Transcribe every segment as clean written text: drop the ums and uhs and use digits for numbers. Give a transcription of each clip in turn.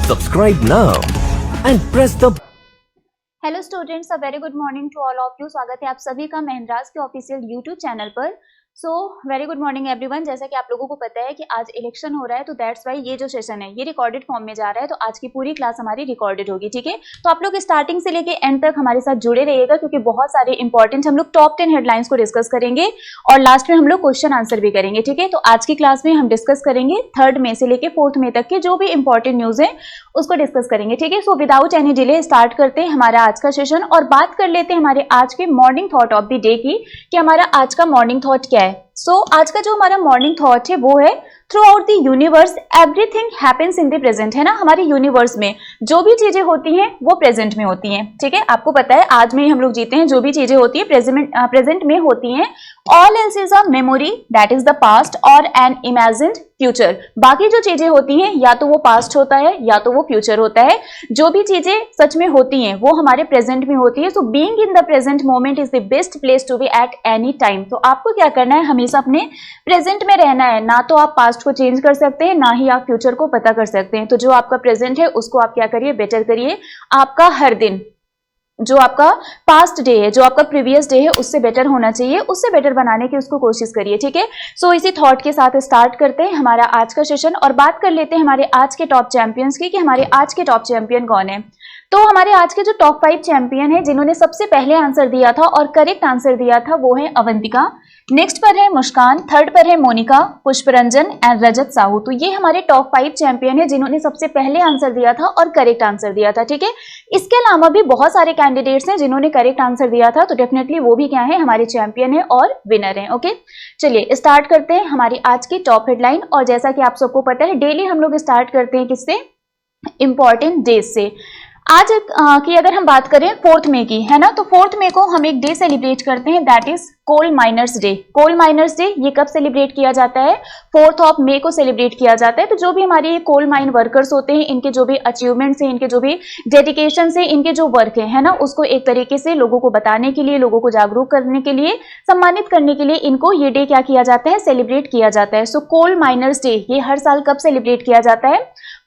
Subscribe now and press the hello students, a very good morning to all of you. स्वागत है आप सभी का महिंद्रास के ऑफिशियल यूट्यूब चैनल पर। So very good morning everyone. जैसा कि आप लोगों को पता है कि आज इलेक्शन हो रहा है, तो दैट्स वाई ये जो सेशन है ये रिकॉर्डेड फॉर्म में जा रहा है, तो आज की पूरी क्लास हमारी रिकॉर्डेड होगी, ठीक है। तो आप लोग स्टार्टिंग से लेके एंड तक हमारे साथ जुड़े रहिएगा, क्योंकि बहुत सारे इंपॉर्टेंट हम लोग टॉप 10 हेडलाइंस को डिस्कस करेंगे और लास्ट में हम लोग क्वेश्चन आंसर भी करेंगे, ठीक है। तो आज की क्लास में हम डिस्कस करेंगे 3rd मई से लेके 4th मई तक के जो भी इंपॉर्टेंट न्यूज है उसको डिस्कस करेंगे, ठीक है। So without any delay start करते हैं हमारा आज का सेशन और बात कर लेते हैं हमारे आज के morning thought of the day की, कि हमारा आज का मॉर्निंग थॉट क्या है। आज का जो हमारा मॉर्निंग थॉट है वो है through out the universe everything happens in the present, है ना। हमारे यूनिवर्स में जो भी चीजें होती हैं वो प्रेजेंट में होती हैं, ठीक है। आपको पता है आज में ही हम लोग जीते हैं, जो भी चीजें होती है प्रेजेंट में होती हैं। All else is a memory that is the past और एन इमेजिन्ड फ्यूचर। बाकी जो चीजें होती हैं या तो वो पास्ट होता है या तो वो फ्यूचर होता है। जो भी चीजें सच में होती हैं वो हमारे प्रेजेंट में होती है। So being in the present moment is the best place to be at any time. तो आपको क्या करना है, हमेशा अपने प्रेजेंट में रहना है। ना तो आप पास्ट को चेंज कर सकते हैं, ना ही आप फ्यूचर को पता कर सकते हैं। तो जो आपका प्रेजेंट है उसको आप क्या करिए, बेटर करिए। आपका हर दिन जो आपका पास्ट डे है, जो आपका प्रीवियस डे है, उससे बेटर होना चाहिए, उससे बेटर बनाने की उसको कोशिश करिए, ठीक है। सो इसी थॉट के साथ स्टार्ट करते हैं हमारा आज का सेशन और बात कर लेते हैं हमारे आज के टॉप चैंपियंस की, कि हमारे आज के टॉप चैंपियन कौन है। तो हमारे आज के जो टॉप 5 चैंपियन है जिन्होंने सबसे पहले आंसर दिया था और करेक्ट आंसर दिया था वो है अवंतिका, नेक्स्ट पर है मुस्कान, 3rd पर है मोनिका, पुष्परंजन एंड रजत साहू। तो ये हमारे टॉप 5 चैंपियन है जिन्होंने सबसे पहले आंसर दिया था और करेक्ट आंसर दिया था, ठीक है। इसके अलावा भी बहुत सारे कैंडिडेट्स हैं जिन्होंने करेक्ट आंसर दिया था, तो डेफिनेटली वो भी क्या है, हमारे चैंपियन है और विनर है, ओके। चलिए स्टार्ट करते हैं हमारी आज की टॉप हेडलाइन। और जैसा कि आप सबको पता है डेली हम लोग स्टार्ट करते हैं किससे, इंपॉर्टेंट डेज से। आज की अगर हम बात करें 4th मई की, है ना, तो 4th मई को हम एक डे सेलिब्रेट करते हैं, that is coal miners day. Coal miners day ये कब सेलिब्रेट किया जाता है, 4th मई को सेलिब्रेट किया जाता है। तो जो भी हमारे कोल माइन वर्कर्स होते हैं, इनके जो भी अचीवमेंट्स हैं, इनके जो भी डेडिकेशन है, इनके जो वर्क है ना, उसको एक तरीके से लोगों को बताने के लिए, लोगों को जागरूक करने के लिए, सम्मानित करने के लिए इनको ये डे क्या किया जाता है, सेलिब्रेट किया जाता है। सो कोल माइनर्स डे ये हर साल कब सेलिब्रेट किया जाता है,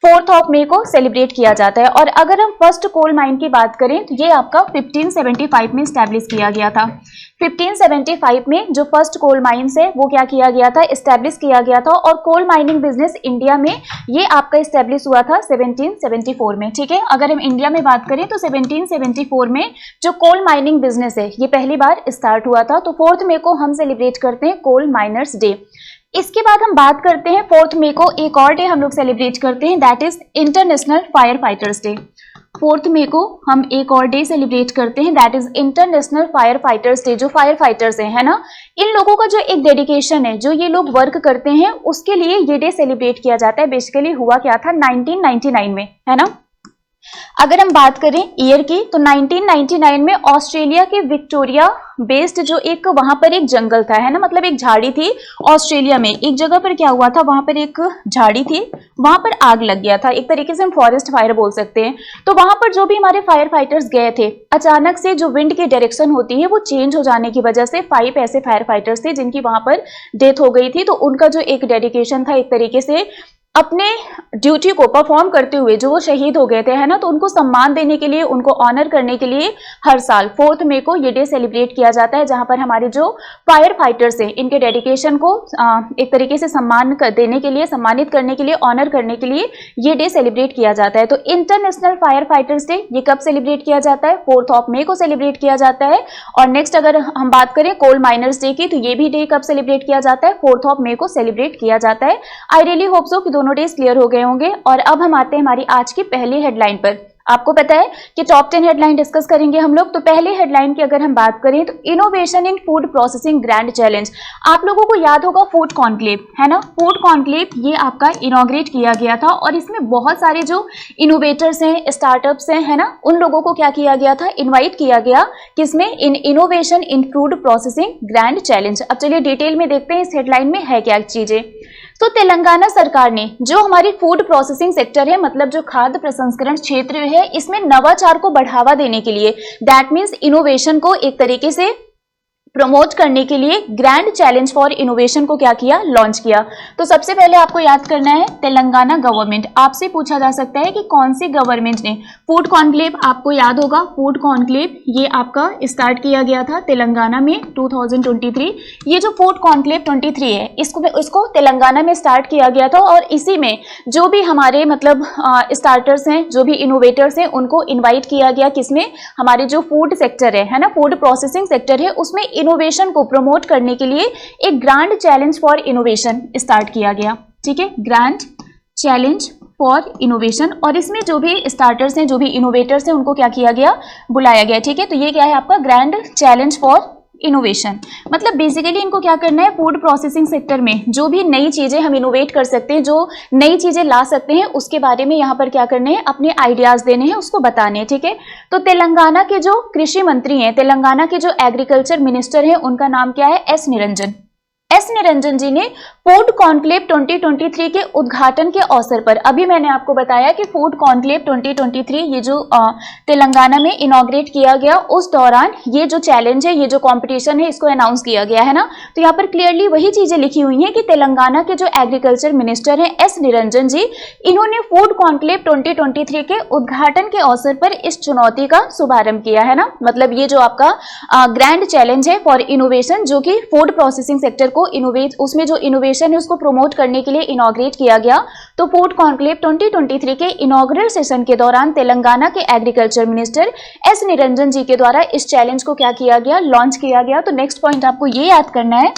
4th मई को सेलिब्रेट किया जाता है। और अगर हम फर्स्ट कोल माइन की बात करें तो ये आपका 1575 में स्टैब्लिश किया गया था। 1575 में जो फर्स्ट कोल माइंस है वो क्या किया गया था, स्टैब्लिश किया गया था। और कोल माइनिंग बिजनेस इंडिया में ये आपका स्टैब्लिश हुआ था 1774 में, ठीक है। अगर हम इंडिया में बात करें तो 1774 में जो कोल माइनिंग बिजनेस है ये पहली बार स्टार्ट हुआ था। तो 4th मई को हम सेलिब्रेट करते हैं कोल माइनर्स डे। इसके बाद हम बात करते हैं 4th मई को एक और डे हम लोग सेलिब्रेट करते हैं, that is international fire fighters day. 4th मई को हम एक और डे सेलिब्रेट करते हैं, that is international fire fighters day. जो फायर फाइटर्स है ना, इन लोगों का जो एक डेडिकेशन है, जो ये लोग वर्क करते हैं, उसके लिए ये डे सेलिब्रेट किया जाता है। बेसिकली हुआ क्या था 1999 में, है ना। अगर हम बात करें ईयर की तो 1999 में ऑस्ट्रेलिया के विक्टोरिया बेस्ड जो एक वहां पर एक जंगल था, है ना, मतलब एक झाड़ी थी ऑस्ट्रेलिया में। एक जगह पर क्या हुआ था, वहां पर एक झाड़ी थी, वहां पर आग लग गया था। एक तरीके से हम फॉरेस्ट फायर बोल सकते हैं। तो वहां पर जो भी हमारे फायर फाइटर्स गए थे, अचानक से जो विंड की डायरेक्शन होती है वो चेंज हो जाने की वजह से 5 ऐसे फायर फाइटर्स थे जिनकी वहां पर डेथ हो गई थी। तो उनका जो एक डेडिकेशन था, एक तरीके से अपने ड्यूटी को परफॉर्म करते हुए जो वो शहीद हो गए थे, है ना, तो उनको सम्मान देने के लिए, उनको ऑनर करने के लिए हर साल 4th मई को ये डे सेलिब्रेट किया जाता है, जहां पर हमारे जो फायर फाइटर्स हैं इनके डेडिकेशन को एक तरीके से सम्मान देने के लिए, सम्मानित करने के लिए, ऑनर करने के लिए ये डे सेलिब्रेट किया जाता है। तो इंटरनेशनल फायर फाइटर्स डे ये कब सेलिब्रेट किया जाता है, 4th मई को सेलिब्रेट किया जाता है। और नेक्स्ट अगर हम बात करें कोल माइनर्स डे की, तो ये भी डे कब सेलिब्रेट किया जाता है, 4th मई को सेलिब्रेट किया जाता है। आई रियली होप सो कि दोनों डेज क्लियर हो गए होंगे। और अब हम आते हैं हमारी आज की पहली हेडलाइन पर। आपको पता है कि टॉप 10 हेडलाइन डिस्कस करेंगे हम लोग। तो पहले हेडलाइन की अगर हम बात करें तो innovation in food processing grand challenge. आप लोगों को याद होगा फूड कॉन्क्लेव, है ना, फूड कॉन्क्लेव ये आपका इनॉग्रेट किया गया था और इसमें बहुत सारे जो इनोवेटर्स हैं, स्टार्टअप्स हैं, है ना, उन लोगों को क्या किया गया था, इन्वाइट किया गया, किसमें, in innovation in food processing grand challenge. अब चलिए डिटेल में देखते हैं इस हेडलाइन में है क्या चीजें। तो तेलंगाना सरकार ने जो हमारी फूड प्रोसेसिंग सेक्टर है, मतलब जो खाद्य प्रसंस्करण क्षेत्र है, इसमें नवाचार को बढ़ावा देने के लिए, दैट मीन्स इनोवेशन को एक तरीके से प्रमोट करने के लिए ग्रैंड चैलेंज फॉर इनोवेशन को क्या किया, लॉन्च किया। तो सबसे पहले आपको याद करना है तेलंगाना गवर्नमेंट। आपसे पूछा जा सकता है कि कौन सी गवर्नमेंट ने फूड कॉन्क्लेव, आपको याद होगा फूड कॉन्क्लेव ये आपका स्टार्ट किया गया था तेलंगाना में 2023। ये जो फूड कॉन्क्लेव 23 है इसको तेलंगाना में स्टार्ट किया गया था और इसी में जो भी हमारे मतलब स्टार्टर्स हैं, जो भी इनोवेटर्स हैं, उनको इन्वाइट किया गया। किसमें, हमारे जो फूड सेक्टर है ना, फूड प्रोसेसिंग सेक्टर है, उसमें इनोवेशन को प्रमोट करने के लिए एक grand challenge for innovation start किया गया। ठीक है, ग्रैंड चैलेंज फॉर इनोवेशन। और इसमें जो भी स्टार्टर्स हैं, जो भी इनोवेटर्स हैं, उनको क्या किया गया, बुलाया गया। ठीक है, तो ये क्या है आपका ग्रैंड चैलेंज फॉर इनोवेशन। मतलब बेसिकली इनको क्या करना है, फूड प्रोसेसिंग सेक्टर में जो भी नई चीजें हम इनोवेट कर सकते हैं, जो नई चीजें ला सकते हैं, उसके बारे में यहाँ पर क्या करने हैं, अपने आइडियाज देने हैं, उसको बताने हैं। ठीक है, तो तेलंगाना के जो कृषि मंत्री हैं, तेलंगाना के जो एग्रीकल्चर मिनिस्टर हैं, उनका नाम क्या है, एस निरंजन। एस निरंजन जी ने फूड कॉन्क्लेव 2023 के उद्घाटन के अवसर पर, अभी मैंने आपको बताया कि फूड कॉन्क्लेव 2023 ये जो तेलंगाना में इनॉग्रेट किया गया, उस दौरान ये जो चैलेंज है, ये जो कंपटीशन है, इसको अनाउंस किया गया है ना। तो यहाँ पर क्लियरली वही चीजें लिखी हुई हैं कि तेलंगाना के जो एग्रीकल्चर मिनिस्टर हैं एस निरंजन जी, इन्होंने फूड कॉन्क्लेव 2023 के उद्घाटन के अवसर पर इस चुनौती का शुभारंभ किया है ना। मतलब ये जो आपका ग्रैंड चैलेंज है फॉर इनोवेशन, जो कि फूड प्रोसेसिंग सेक्टर को इनोवेट, उसमें जो इनोवेशन है उसको प्रमोट करने के लिए इनॉग्रेट किया गया। तो फूड कॉन्क्लेव 2023 के इनॉग्रल सेशन के दौरान तेलंगाना के एग्रीकल्चर मिनिस्टर एस निरंजन जी के द्वारा इस चैलेंज को क्या किया गया, लॉन्च किया गया। तो नेक्स्ट पॉइंट आपको ये याद करना है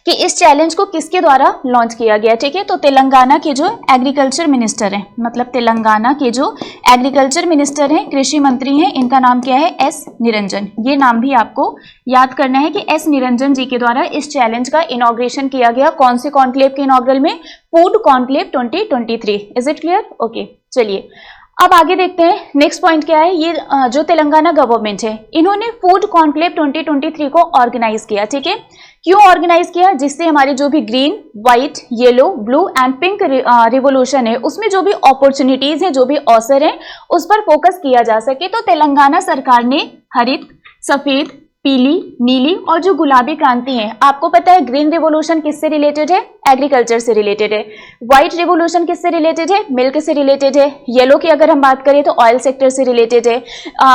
कि इस चैलेंज को किसके द्वारा लॉन्च किया गया। ठीक है, तो तेलंगाना के जो एग्रीकल्चर मिनिस्टर हैं, मतलब तेलंगाना के जो एग्रीकल्चर मिनिस्टर हैं, कृषि मंत्री हैं, इनका नाम क्या है, एस निरंजन। ये नाम भी आपको याद करना है कि एस निरंजन जी के द्वारा इस चैलेंज का इनॉग्रेशन किया गया। कौन से कॉन्क्लेव के इनॉग्रल में, food conclave 2023। Is it clear? Okay, चलिए अब आगे देखते हैं। नेक्स्ट पॉइंट क्या है, ये जो तेलंगाना गवर्नमेंट है, इन्होंने फूड कॉन्क्लेव 2023 को ऑर्गेनाइज किया। ठीक है, क्यों ऑर्गेनाइज किया, जिससे हमारी जो भी green, white, yellow, blue and pink revolution है, उसमें जो भी अपॉर्चुनिटीज है, जो भी अवसर है, उस पर फोकस किया जा सके। तो तेलंगाना सरकार ने हरित, सफेद, पीली, नीली और जो गुलाबी क्रांति है, आपको पता है ग्रीन रिवोल्यूशन किससे रिलेटेड है, एग्रीकल्चर से रिलेटेड है। व्हाइट रिवोल्यूशन किससे रिलेटेड है, मिल्क से रिलेटेड है। येलो की अगर हम बात करें तो ऑयल सेक्टर से रिलेटेड है।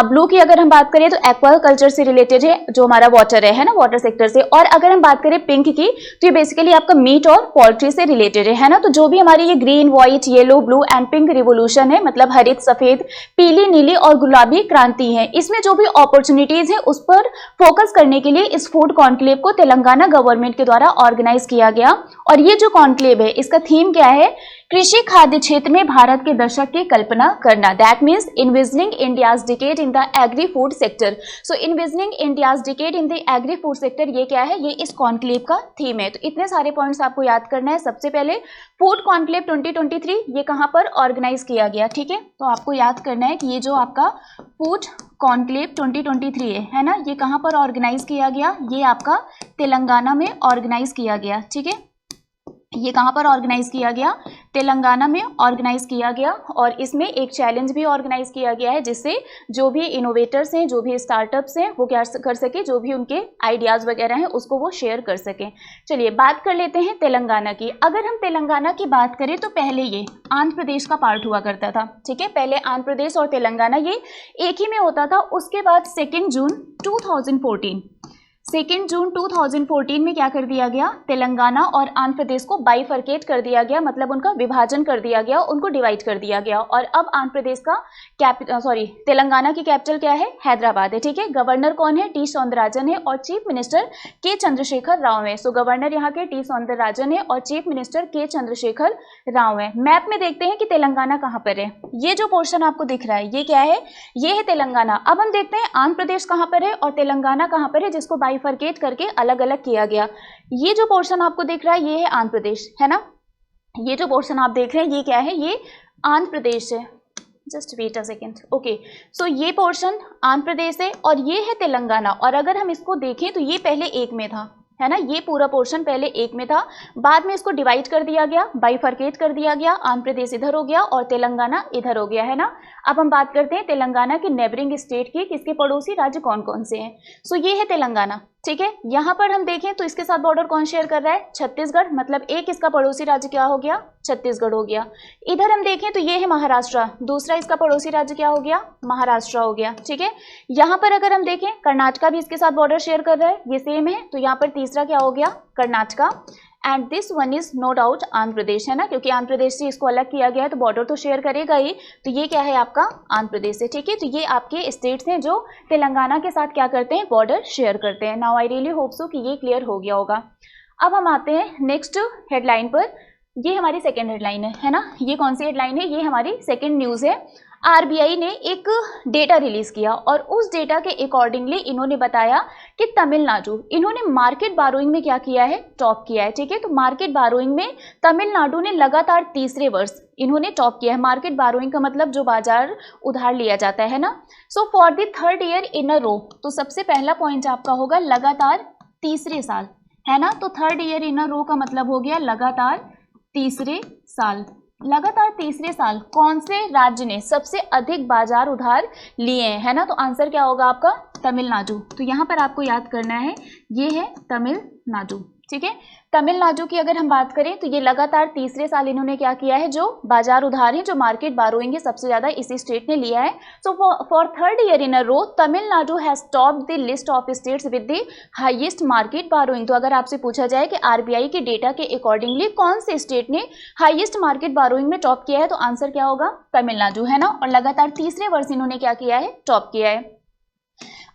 ब्लू की अगर हम बात करें तो एक्वाकल्चर से रिलेटेड है, जो हमारा वाटर है ना, वाटर सेक्टर से। और अगर हम बात करें पिंक की, तो ये बेसिकली आपका मीट और पोल्ट्री से रिलेटेड है ना। तो जो भी हमारी ये green, white, yellow, blue and pink revolution है, मतलब हरित, सफेद, पीली, नीली और गुलाबी क्रांति है, इसमें जो भी अपॉर्चुनिटीज है उस पर फोकस करने के लिए इस फूड कॉन्क्लेव को तेलंगाना गवर्नमेंट के द्वारा ऑर्गेनाइज किया गया। और ये जो कॉन्क्लेव है, इसका थीम क्या है, कृषि खाद्य क्षेत्र में भारत के दशक की कल्पना करना। That means envisioning India's decade in the agri food sector. So envisioning India's decade in the agri food sector, ये क्या है, ये इस कॉन्क्लेव का थीम है। तो इतने सारे पॉइंट्स आपको याद करना है। सबसे पहले फूड कॉन्क्लेव 2023 ये कहां पर ऑर्गेनाइज किया गया। ठीक है, तो आपको याद करना है कि ये जो आपका फूड कॉन्क्लेव 2023 है ना, ये कहां पर ऑर्गेनाइज किया गया, ये आपका तेलंगाना में ऑर्गेनाइज किया गया। ठीक है, ये कहां पर ऑर्गेनाइज किया गया, तेलंगाना में ऑर्गेनाइज किया गया। और इसमें एक चैलेंज भी ऑर्गेनाइज किया गया है, जिससे जो भी इनोवेटर्स हैं, जो भी स्टार्टअप्स हैं, वो क्या कर सके, जो भी उनके आइडियाज वगैरह हैं उसको वो शेयर कर सकें। चलिए बात कर लेते हैं तेलंगाना की। अगर हम तेलंगाना की बात करें तो पहले ये आंध्र प्रदेश का पार्ट हुआ करता था। ठीक है, पहले आंध्र प्रदेश और तेलंगाना ये एक ही में होता था। उसके बाद 2 जून 2014 में क्या कर दिया गया, तेलंगाना और आंध्र प्रदेश को बाइफरकेट कर दिया गया, मतलब उनका विभाजन कर दिया गया, उनको डिवाइड कर दिया गया। और अब आंध्र प्रदेश का तेलंगाना की कैपिटल क्या है, हैदराबाद है। ठीक है, गवर्नर कौन है, टी सौंदरराजन है और चीफ मिनिस्टर के चंद्रशेखर राव है। सो गवर्नर यहाँ के टी सौंदरराजन है और चीफ मिनिस्टर के चंद्रशेखर राव है। मैप में देखते हैं कि तेलंगाना कहाँ पर है। ये जो पोर्शन आपको दिख रहा है, ये क्या है, ये है तेलंगाना। अब हम देखते हैं आंध्र प्रदेश कहाँ पर है और तेलंगाना कहाँ पर है, जिसको बाइफरकेट करके अलग अलग किया गया। ये जो पोर्शन आपको दिख रहा है, ये है आंध्र प्रदेश, है ना। ये जो पोर्शन आप देख रहे हैं, ये क्या है, ये आंध्र प्रदेश है। Just wait a second. Okay, so ये पोर्शन आंध्र प्रदेश है और ये है तेलंगाना। और अगर हम इसको देखें तो ये पहले एक में था, है ना, ये पूरा पोर्शन पहले एक में था, बाद में इसको डिवाइड कर दिया गया, बाइफरकेट कर दिया गया। आंध्र प्रदेश इधर हो गया और तेलंगाना इधर हो गया, है ना। अब हम बात करते हैं तेलंगाना के नेबरिंग स्टेट की, किसके पड़ोसी राज्य कौन कौन से हैं। सो ये है तेलंगाना, ठीक है। यहाँ पर हम देखें तो इसके साथ बॉर्डर कौन शेयर कर रहा है, छत्तीसगढ़, मतलब एक इसका पड़ोसी राज्य क्या हो गया, छत्तीसगढ़ हो गया। इधर हम देखें तो ये है महाराष्ट्र, दूसरा इसका पड़ोसी राज्य क्या हो गया, महाराष्ट्र हो गया। ठीक है। यहाँ पर अगर हम देखें कर्नाटका भी इसके साथ बॉर्डर शेयर कर रहा है, ये सेम है, तो यहाँ पर तीसरा क्या हो गया, Karnataka. And this one is no doubt Andhra Pradesh, है ना, क्योंकि आंध्र प्रदेश से इसको अलग किया गया है तो बॉर्डर तो शेयर करेगा ही, तो ये क्या है आपका आंध्र प्रदेश से। ठीक है। तो ये आपके स्टेट्स हैं जो तेलंगाना के साथ क्या करते हैं, बॉर्डर शेयर करते हैं। Now I really hope so कि ये क्लियर हो गया होगा। अब हम आते हैं नेक्स्ट हेडलाइन पर। ये हमारी सेकेंड हेडलाइन है ना, ये कौन सी हेडलाइन है, ये हमारी सेकेंड न्यूज़ है। आरबीआई ने एक डेटा रिलीज किया और उस डेटा के अकॉर्डिंगली इन्होंने बताया कि तमिलनाडु, इन्होंने मार्केट बारोइंग में क्या किया है, टॉप किया है। ठीक है। तो मार्केट बारोइंग में तमिलनाडु ने लगातार तीसरे वर्ष इन्होंने टॉप किया है। मार्केट बारोइंग का मतलब जो बाजार उधार लिया जाता है ना। So for the third year in a row, तो सबसे पहला पॉइंट आपका होगा लगातार तीसरे साल, है ना। तो थर्ड ईयर इन अ रो का मतलब हो गया लगातार तीसरे साल। लगातार तीसरे साल कौन से राज्य ने सबसे अधिक बाजार उधार लिए हैं, है ना। तो आंसर क्या होगा आपका, तमिलनाडु। तो यहाँ पर आपको याद करना है, ये है तमिलनाडु। ठीक है। तमिलनाडु की अगर हम बात करें तो ये लगातार तीसरे साल इन्होंने क्या किया है, जो बाजार उधार है, जो मार्केट बारोइंग है, सबसे ज्यादा इसी स्टेट ने लिया है। So for third year in a row Tamil Nadu has topped the list of states with the highest market borrowing. तो अगर आपसे पूछा जाए कि आरबीआई के डेटा के अकॉर्डिंगली कौन से स्टेट ने हाईएस्ट मार्केट बारोइंग में टॉप किया है, तो आंसर क्या होगा, तमिलनाडु, है ना। और लगातार तीसरे वर्ष इन्होंने क्या किया है, टॉप किया है।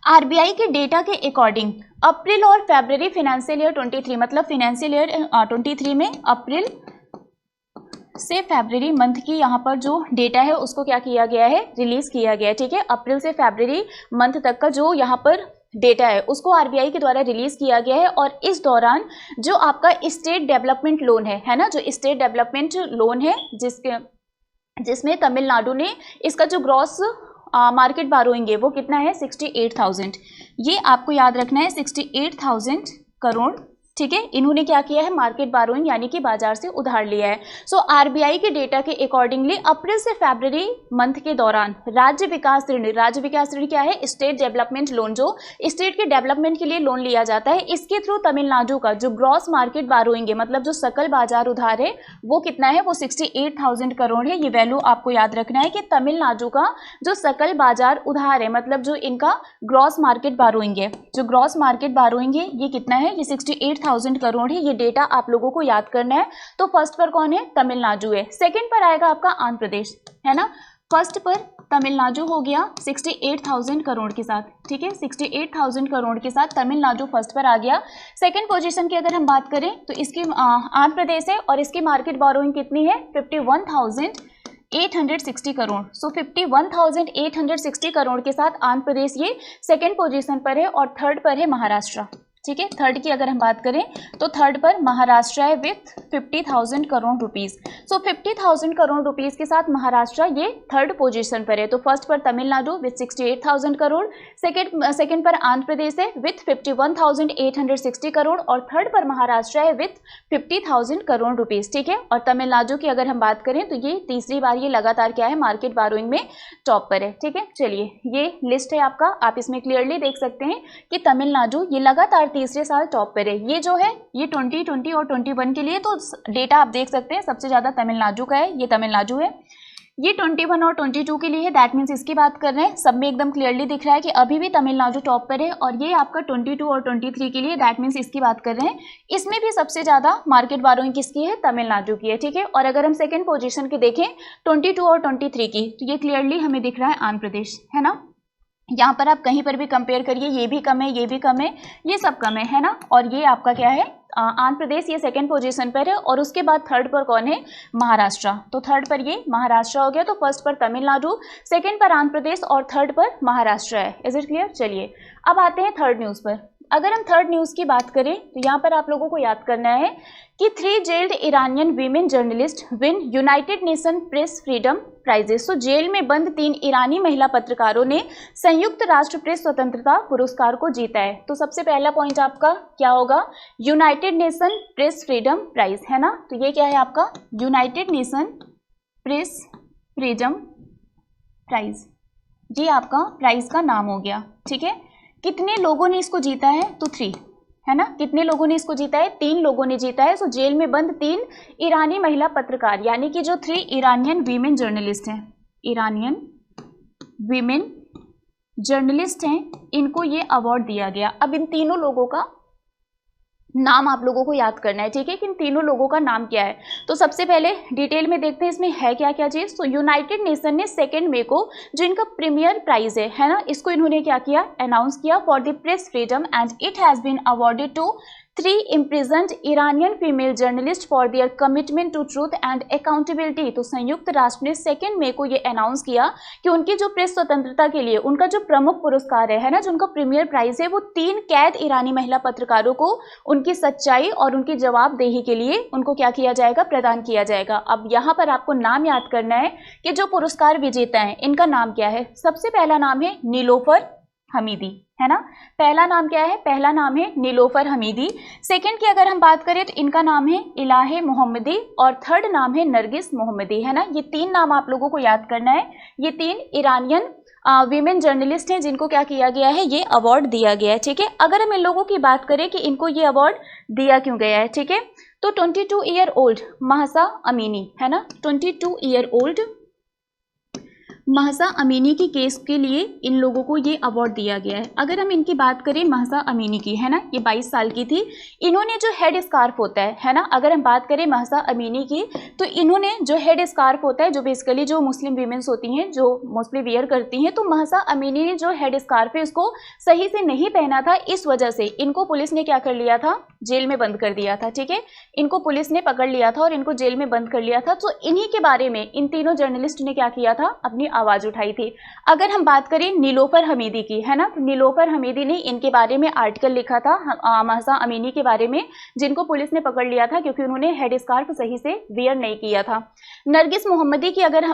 आरबीआई के डेटा के अकॉर्डिंग अप्रैल और फरवरी फाइनेंशियल ईयर 23, मतलब फाइनेंशियल ईयर 23 में अप्रैल से फरवरी मंथ की यहाँ पर जो डेटा है उसको क्या किया गया है, रिलीज किया गया है। ठीक है। अप्रैल से फरवरी मंथ तक का जो यहाँ पर डेटा है उसको आरबीआई के द्वारा रिलीज किया गया है। और इस दौरान जो आपका स्टेट डेवलपमेंट लोन है ना, जो स्टेट डेवलपमेंट लोन है जिसमें तमिलनाडु ने इसका जो ग्रॉस मार्केट बारोइंग है वो कितना है, 68,000। ये आपको याद रखना है, 68,000 करोड़। ठीक है। इन्होंने क्या किया है, मार्केट बारोइंग यानी कि बाजार से उधार लिया है। सो आरबीआई के डेटा के अकॉर्डिंगली अप्रैल से फरवरी मंथ के दौरान राज्य विकास ऋण क्या है, स्टेट डेवलपमेंट लोन, जो स्टेट के डेवलपमेंट के लिए लोन लिया जाता है, इसके थ्रू तमिलनाडु का जो ग्रॉस मार्केट बारोइंग है, मतलब जो सकल बाजार उधार है, वो कितना है, वो 68,000 करोड़ है। ये वैल्यू आपको याद रखना है कि तमिलनाडु का जो सकल बाजार उधार है, मतलब जो इनका ग्रॉस मार्केट बारोइंग है, जो ग्रॉस मार्केट बारोइंग है ये कितना है, ये 68,000 करोड़ है। ये डेटा आप लोगों को याद करना है। तो फर्स्ट पर कौन है, तमिलनाडु है। सेकंड पर आएगा आपका आंध्र प्रदेश, है ना। फर्स्ट पर तमिलनाडु हो गया 68,000 करोड़ के साथ। ठीक है। 68,000 करोड़ के साथ तमिलनाडु फर्स्ट पर आ गया। सेकंड पोजीशन की अगर हम बात करें तो इसकी आंध्र प्रदेश है और इसकी मार्केट बोरोइंग कितनी है, 51,860 करोड़। सो 51,860 करोड़ के साथ आंध्र प्रदेश ये सेकंड पोजीशन पर है। और थर्ड पर है महाराष्ट्र। ठीक है। थर्ड की अगर हम बात करें तो थर्ड पर महाराष्ट्र है with 50,000 crore rupees. So 50,000 crore rupees के साथ महाराष्ट्र ये थर्ड पोजीशन पर है। तो फर्स्ट पर तमिलनाडु विथ 68,000 करोड़, सेकंड पर आंध्र प्रदेश है विथ 51,860 करोड़ और थर्ड पर महाराष्ट्र है विथ 50,000 करोड़ रुपीस। ठीक है। और तमिलनाडु की अगर हम बात करें तो ये तीसरी बार ये लगातार क्या है, मार्केट बारोइंग में टॉप पर है। ठीक है। चलिए, ये लिस्ट है आपका, आप इसमें क्लियरली देख सकते हैं कि तमिलनाडु ये लगातार तीसरे साल टॉप पर है। ये जो है ये 2020 और 21 के लिए तो डेटा आप देख सकते हैं, सबसे ज्यादा तमिलनाडु का है, ये तमिलनाडु है। ये 21 और 22 के लिए है, दैट मीन्स इसकी बात कर रहे हैं, सब में एकदम क्लियरली दिख रहा है कि अभी भी तमिलनाडु टॉप पर है। और ये आपका 22 और 23 के लिए, दैट मीन्स इसकी बात कर रहे हैं, इसमें भी सबसे ज्यादा मार्केट बारोइंग किसकी है, तमिलनाडु की है। ठीक है। और अगर हम सेकेंड पोजीशन की देखें 22 और 23 की, तो ये क्लियरली हमें दिख रहा है आंध्र प्रदेश, है ना। यहाँ पर आप कहीं पर भी कंपेयर करिए, ये भी कम है, ये भी कम है, ये सब कम है ना। और ये आपका क्या है, आंध्र प्रदेश ये सेकंड पोजीशन पर है। और उसके बाद थर्ड पर कौन है, महाराष्ट्र। तो थर्ड पर ये महाराष्ट्र हो गया। तो फर्स्ट पर तमिलनाडु, सेकंड पर आंध्र प्रदेश और थर्ड पर महाराष्ट्र है। Is it clear. चलिए, अब आते हैं थर्ड न्यूज़ पर। अगर हम थर्ड न्यूज़ की बात करें तो यहाँ पर आप लोगों को याद करना है कि 3 jailed Iranian women journalist win United Nation press freedom prizes. तो जेल में बंद 3 ईरानी महिला पत्रकारों ने संयुक्त राष्ट्र प्रेस स्वतंत्रता पुरस्कार को जीता है। तो सबसे पहला पॉइंट आपका क्या होगा, United Nation press freedom prize, है ना। तो ये क्या है आपका, United Nation press freedom prize, ये आपका प्राइज का नाम हो गया। ठीक है। कितने लोगों ने इसको जीता है? तो 3, है ना। कितने लोगों ने इसको जीता है? 3 लोगों ने जीता है। सो जेल में बंद 3 ईरानी महिला पत्रकार, यानी कि जो 3 ईरानियन वीमेन जर्नलिस्ट हैं, ईरानियन वीमेन जर्नलिस्ट हैं, इनको ये अवार्ड दिया गया। अब इन तीनों लोगों का नाम आप लोगों को याद करना है, ठीक है, कि इन तीनों लोगों का नाम क्या है। तो सबसे पहले डिटेल में देखते हैं इसमें है क्या क्या चीज। तो यूनाइटेड नेशन ने 2 मई को जो इनका प्रीमियर प्राइज है ना, इसको इन्होंने क्या किया? अनाउंस किया for the press freedom and it has been awarded to 3 imprisoned Iranian female journalists for their commitment to truth and accountability। तो संयुक्त राष्ट्र ने 2 मई को ये अनाउंस किया कि उनकी जो प्रेस स्वतंत्रता के लिए उनका जो प्रमुख पुरस्कार है ना, जो उनका प्रीमियर प्राइज है, वो 3 कैद ईरानी महिला पत्रकारों को उनकी सच्चाई और उनकी जवाबदेही के लिए उनको क्या किया जाएगा? प्रदान किया जाएगा। अब यहाँ पर आपको नाम याद करना है कि जो पुरस्कार विजेता है इनका नाम क्या है। सबसे पहला नाम है नीलोफर हमीदी, है ना। पहला नाम क्या है? पहला नाम है नीलोफर हमीदी। सेकंड की अगर हम बात करें तो इनका नाम है इलाहे मोहम्मदी और थर्ड नाम है नरगिस मोहम्मदी, है ना। ये 3 नाम आप लोगों को याद करना है। ये 3 ईरानियन वीमेन जर्नलिस्ट हैं जिनको क्या किया गया है? ये अवार्ड दिया गया है, ठीक है। अगर हम इन लोगों की बात करें कि इनको ये अवार्ड दिया क्यों गया है, ठीक है, तो 22 ईयर ओल्ड महसा अमीनी, है ना, 22 ईयर ओल्ड महसा अमीनी की केस के लिए इन लोगों को ये अवार्ड दिया गया है। अगर हम इनकी बात करें महसा अमीनी की, है ना, ये 22 साल की थी। इन्होंने जो हेड स्कार्फ होता है ना, अगर हम बात करें महसा अमीनी की, तो इन्होंने जो हेड स्कार्फ होता है, जो बेसिकली जो मुस्लिम वीमेंस होती हैं जो मोस्टली वियर करती हैं, तो महसा अमीनी ने जो हेड स्कार्फ है उसको सही से नहीं पहना था। इस वजह से इनको पुलिस ने क्या कर लिया था? जेल में बंद कर दिया था, ठीक है। इनको पुलिस ने पकड़ लिया था और इनको जेल में बंद कर लिया था। तो इन्हीं के बारे में इन तीनों जर्नलिस्ट ने क्या किया था? अपनी आवाज उठाई थी। अगर हम बात करें नीलोफर हमीदी की, है ना, तो नीलोफर हमीदी ने इनके बारे में आर्टिकल लिखा था महसा अमीनी के बारे में, जिनको पुलिस ने पकड़ लिया था क्योंकि उन्होंने हेड स्कार्फ सही से वियर नहीं किया था। नरगिस मोहम्मदी की अगर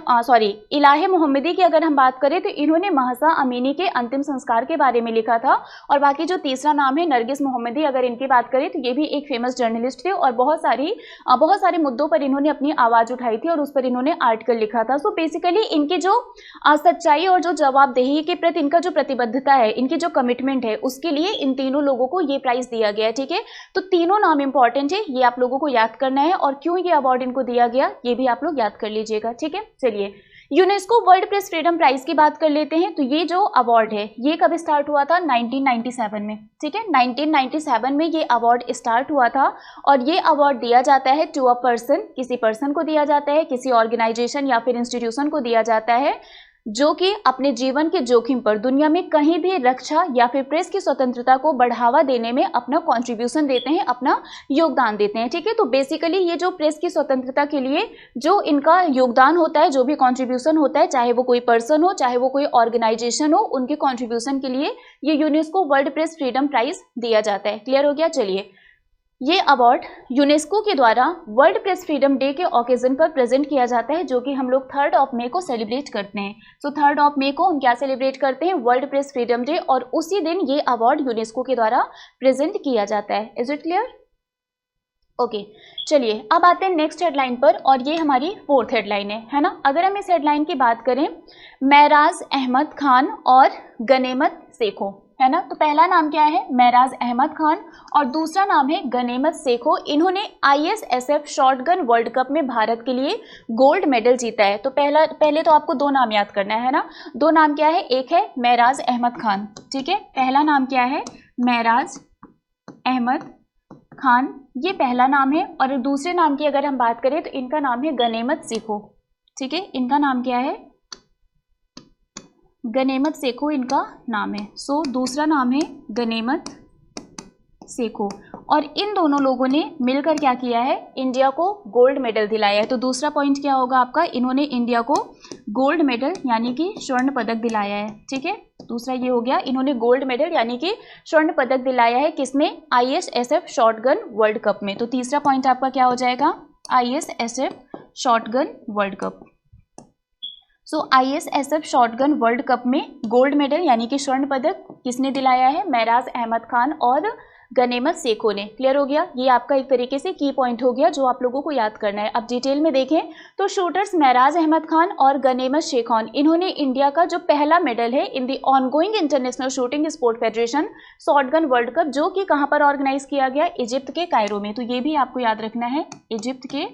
इलाहे मोहम्मदी की अगर हम बात करें तो इन्होंने महसा अमीनी के अंतिम संस्कार के बारे में लिखा था। और बाकी जो तीसरा नाम है नरगिस मोहम्मदी, अगर इनकी बात करें तो ये भी एक फेमस जर्नलिस्ट थे और बहुत सारे मुद्दों पर इन्होंने अपनी आवाज उठाई थी और उस पर इन्होंने आर्टिकल लिखा था। सो बेसिकली इनके जो सच्चाई और जो जवाबदेही के प्रति इनका जो प्रतिबद्धता है, इनकी जो कमिटमेंट है, उसके लिए इन तीनों लोगों को ये प्राइज दिया गया है, ठीक है। तो तीनों नाम इंपॉर्टेंट है, ये आप लोगों को याद करना है और क्यों ये अवार्ड इनको दिया गया ये भी आप लोग याद कर लीजिएगा, ठीक है। चलिए UNESCO world press freedom prize की बात कर लेते हैं। तो ये जो अवार्ड है ये कब स्टार्ट हुआ था? 1997 में, ठीक है। 1997 में ये अवार्ड स्टार्ट हुआ था और ये अवार्ड दिया जाता है टू अ पर्सन, किसी पर्सन को दिया जाता है, किसी ऑर्गेनाइजेशन या फिर इंस्टीट्यूशन को दिया जाता है जो कि अपने जीवन के जोखिम पर दुनिया में कहीं भी रक्षा या फिर प्रेस की स्वतंत्रता को बढ़ावा देने में अपना कंट्रीब्यूशन देते हैं, अपना योगदान देते हैं, ठीक है। तो बेसिकली ये जो प्रेस की स्वतंत्रता के लिए जो इनका योगदान होता है, जो भी कंट्रीब्यूशन होता है, चाहे वो कोई पर्सन हो, चाहे वो कोई ऑर्गेनाइजेशन हो, उनके कंट्रीब्यूशन के लिए ये UNESCO world press freedom prize दिया जाता है। क्लियर हो गया? चलिए ये अवार्ड यूनेस्को के द्वारा वर्ल्ड प्रेस फ्रीडम डे के ओकेजन पर प्रेजेंट किया जाता है, जो कि हम लोग 3 मई को सेलिब्रेट करते हैं। सो 3 मई को हम क्या सेलिब्रेट करते हैं? वर्ल्ड प्रेस फ्रीडम डे, और उसी दिन ये अवार्ड यूनेस्को के द्वारा प्रेजेंट किया जाता है। Is it clear? ओके चलिए अब आते हैं नेक्स्ट हेडलाइन पर, और ये हमारी 4th हेडलाइन है ना। अगर हम इस हेडलाइन की बात करें, महराज अहमद खान और गनीमत सेखो, है ना। तो पहला नाम क्या है? महराज अहमद खान और दूसरा नाम है गनीमत सेखो। इन्होंने ISSF शॉटगन वर्ल्ड कप में भारत के लिए गोल्ड मेडल जीता है। तो पहले तो आपको 2 नाम याद करना है ना। 2 नाम क्या है? एक है महराज अहमद खान, ठीक है। पहला नाम क्या है? महराज अहमद खान, ये पहला नाम है। और दूसरे नाम की अगर हम बात करें तो इनका नाम है गनीमत सेखो, ठीक है। इनका नाम क्या है? गनीमत सेखो इनका नाम है। सो दूसरा नाम है गनीमत सेखो, और इन दोनों लोगों ने मिलकर क्या किया है? इंडिया को गोल्ड मेडल दिलाया है। तो दूसरा पॉइंट क्या होगा आपका? इन्होंने इंडिया को गोल्ड मेडल यानी कि स्वर्ण पदक दिलाया है, ठीक है। दूसरा ये हो गया, इन्होंने गोल्ड मेडल यानी कि स्वर्ण पदक दिलाया है किसमें? ISSF शॉटगन वर्ल्ड कप में। तो तीसरा पॉइंट आपका क्या हो जाएगा? ISSF shotgun world cup. So ISSF shotgun world cup में गोल्ड मेडल यानी कि स्वर्ण पदक किसने दिलाया है? महराज अहमद खान और गनेमत सेखों ने। क्लियर हो गया, ये आपका एक तरीके से की पॉइंट हो गया जो आप लोगों को याद करना है। अब डिटेल में देखें तो शूटर्स महराज अहमद खान और गनेमत शेखौन, इन्होंने इंडिया का जो पहला मेडल है in the ongoing international shooting sport federation shotgun world cup, जो कि कहां पर ऑर्गेनाइज किया गया, इजिप्ट के कायरो में। तो ये भी आपको याद रखना है, इजिप्ट के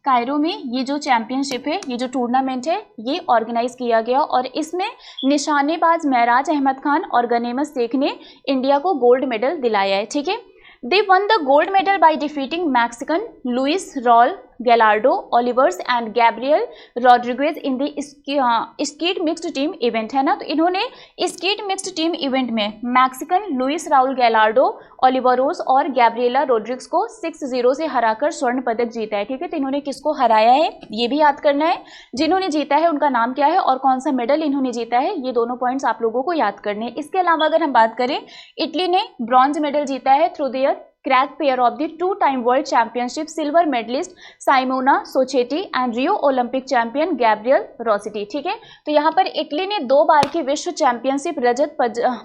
कायरो में ये जो चैंपियनशिप है, ये जो टूर्नामेंट है, ये ऑर्गेनाइज किया गया और इसमें निशानेबाज महराज अहमद खान और गनेमत शेख ने इंडिया को गोल्ड मेडल दिलाया है। ठीक है, they won the gold medal by defeating Mexican Luis Raul Gallardo Oliveros and Gabriela Rodriguez in the skeet mixed team event, है ना। तो इन्होंने स्कीट मिक्स्ड टीम इवेंट में Mexican Luis Raul Gallardo Oliveros और गैब्रिएला रोड्रिग्स को 6-0 से हराकर स्वर्ण पदक जीता है। ठीक है, तो इन्होंने किसको हराया है ये भी याद करना है, जिन्होंने जीता है उनका नाम क्या है और कौन सा मेडल इन्होंने जीता है, ये दोनों पॉइंट्स आप लोगों को याद करने हैं। इसके अलावा अगर हम बात करें, इटली ने ब्रॉन्ज मेडल जीता है through their crack pair of the 2-time world championship silver medallist Simona Scocchetti and Rio Olympic champion Gabriele Rossetti. ठीक है, तो यहाँ पर इटली ने 2 बार की विश्व चैंपियनशिप रजत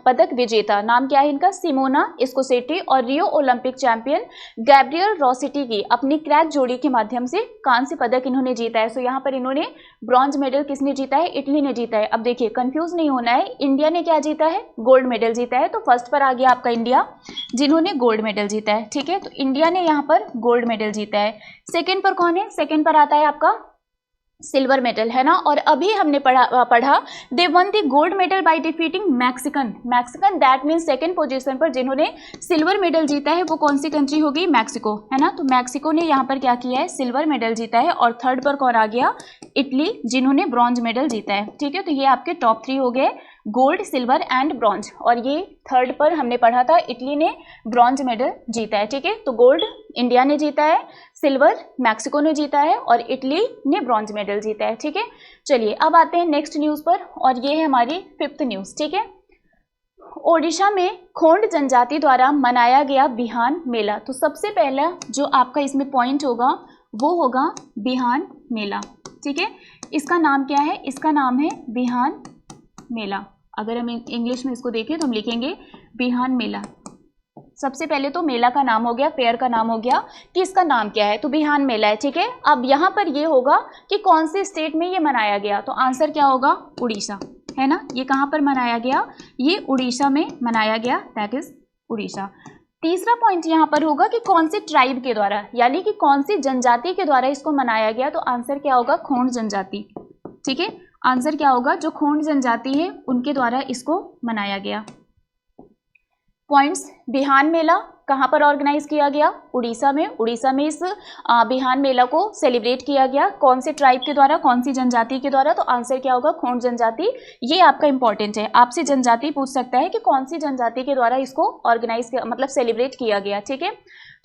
पदक विजेता, नाम क्या है इनका, सिमोना स्कोसेटी, और रियो ओलंपिक चैंपियन गैब्रियल रोसिटी की अपनी क्रैक जोड़ी के माध्यम से कांस्य पदक इन्होंने जीता है। सो यहाँ पर इन्होंने ब्रॉन्ज मेडल किसने जीता है, इटली ने जीता है। अब देखिए कंफ्यूज नहीं होना है, इंडिया ने क्या जीता है, गोल्ड मेडल जीता है। तो फर्स्ट पर आ गया आपका इंडिया, जिन्होंने गोल्ड मेडल जीता है। ठीक है, तो इंडिया ने यहाँ पर गोल्ड मेडल जीता है। सेकंड पर कौन है, सेकंड पर आता है आपका सिल्वर मेडल, है ना। और अभी हमने पढ़ा they won the gold medal by defeating Mexican that means second position पर जिन्होंने सिल्वर मेडल जीता है वो कौन सी कंट्री होगी, मैक्सिको, है ना। तो मैक्सिको ने यहाँ पर क्या किया है, सिल्वर मेडल जीता है। और थर्ड पर कौन आ गया, इटली, जिन्होंने ब्रॉन्ज मेडल जीता है। ठीक है, तो ये आपके टॉप 3 हो गए, गोल्ड, सिल्वर एंड ब्रॉन्ज। और ये थर्ड पर हमने पढ़ा था इटली ने ब्रॉन्ज मेडल जीता है। ठीक है, तो गोल्ड इंडिया ने जीता है, सिल्वर मैक्सिको ने जीता है और इटली ने ब्रॉन्ज मेडल जीता है। ठीक है, चलिए अब आते हैं नेक्स्ट न्यूज़ पर, और ये है हमारी 5th न्यूज़। ठीक है, ओडिशा में खोंड जनजाति द्वारा मनाया गया बिहान मेला। तो सबसे पहला जो आपका इसमें पॉइंट होगा वो होगा बिहान मेला। ठीक है, इसका नाम क्या है, इसका नाम है बिहान मेला। अगर हम इंग्लिश में इसको देखें तो हम लिखेंगे बिहान मेला। सबसे पहले तो मेला का नाम हो गया, फेयर का नाम हो गया, कि इसका नाम क्या है, तो बिहान मेला है। ठीक है, अब यहाँ पर ये होगा कि कौन से स्टेट में ये मनाया गया, तो आंसर क्या होगा, उड़ीसा, है ना। ये कहाँ पर मनाया गया, ये उड़ीसा में मनाया गया, दैट इज उड़ीसा। तीसरा पॉइंट यहाँ पर होगा कि कौन से ट्राइब के द्वारा, यानी कि कौन सी जनजाति के द्वारा इसको मनाया गया, तो आंसर क्या होगा, खोंड जनजाति। ठीक है, आंसर क्या होगा, जो खोंड जनजाति है उनके द्वारा इसको मनाया गया। पॉइंट्स, बिहान मेला कहाँ पर ऑर्गेनाइज किया गया, उड़ीसा में। उड़ीसा में इस बिहान मेला को सेलिब्रेट किया गया, कौन से ट्राइब के द्वारा, कौन सी जनजाति के द्वारा, तो आंसर क्या होगा, खोंड जनजाति। ये आपका इंपॉर्टेंट है, आपसे जनजाति पूछ सकता है कि कौन सी जनजाति के द्वारा इसको ऑर्गेनाइज मतलब सेलिब्रेट किया गया। ठीक है,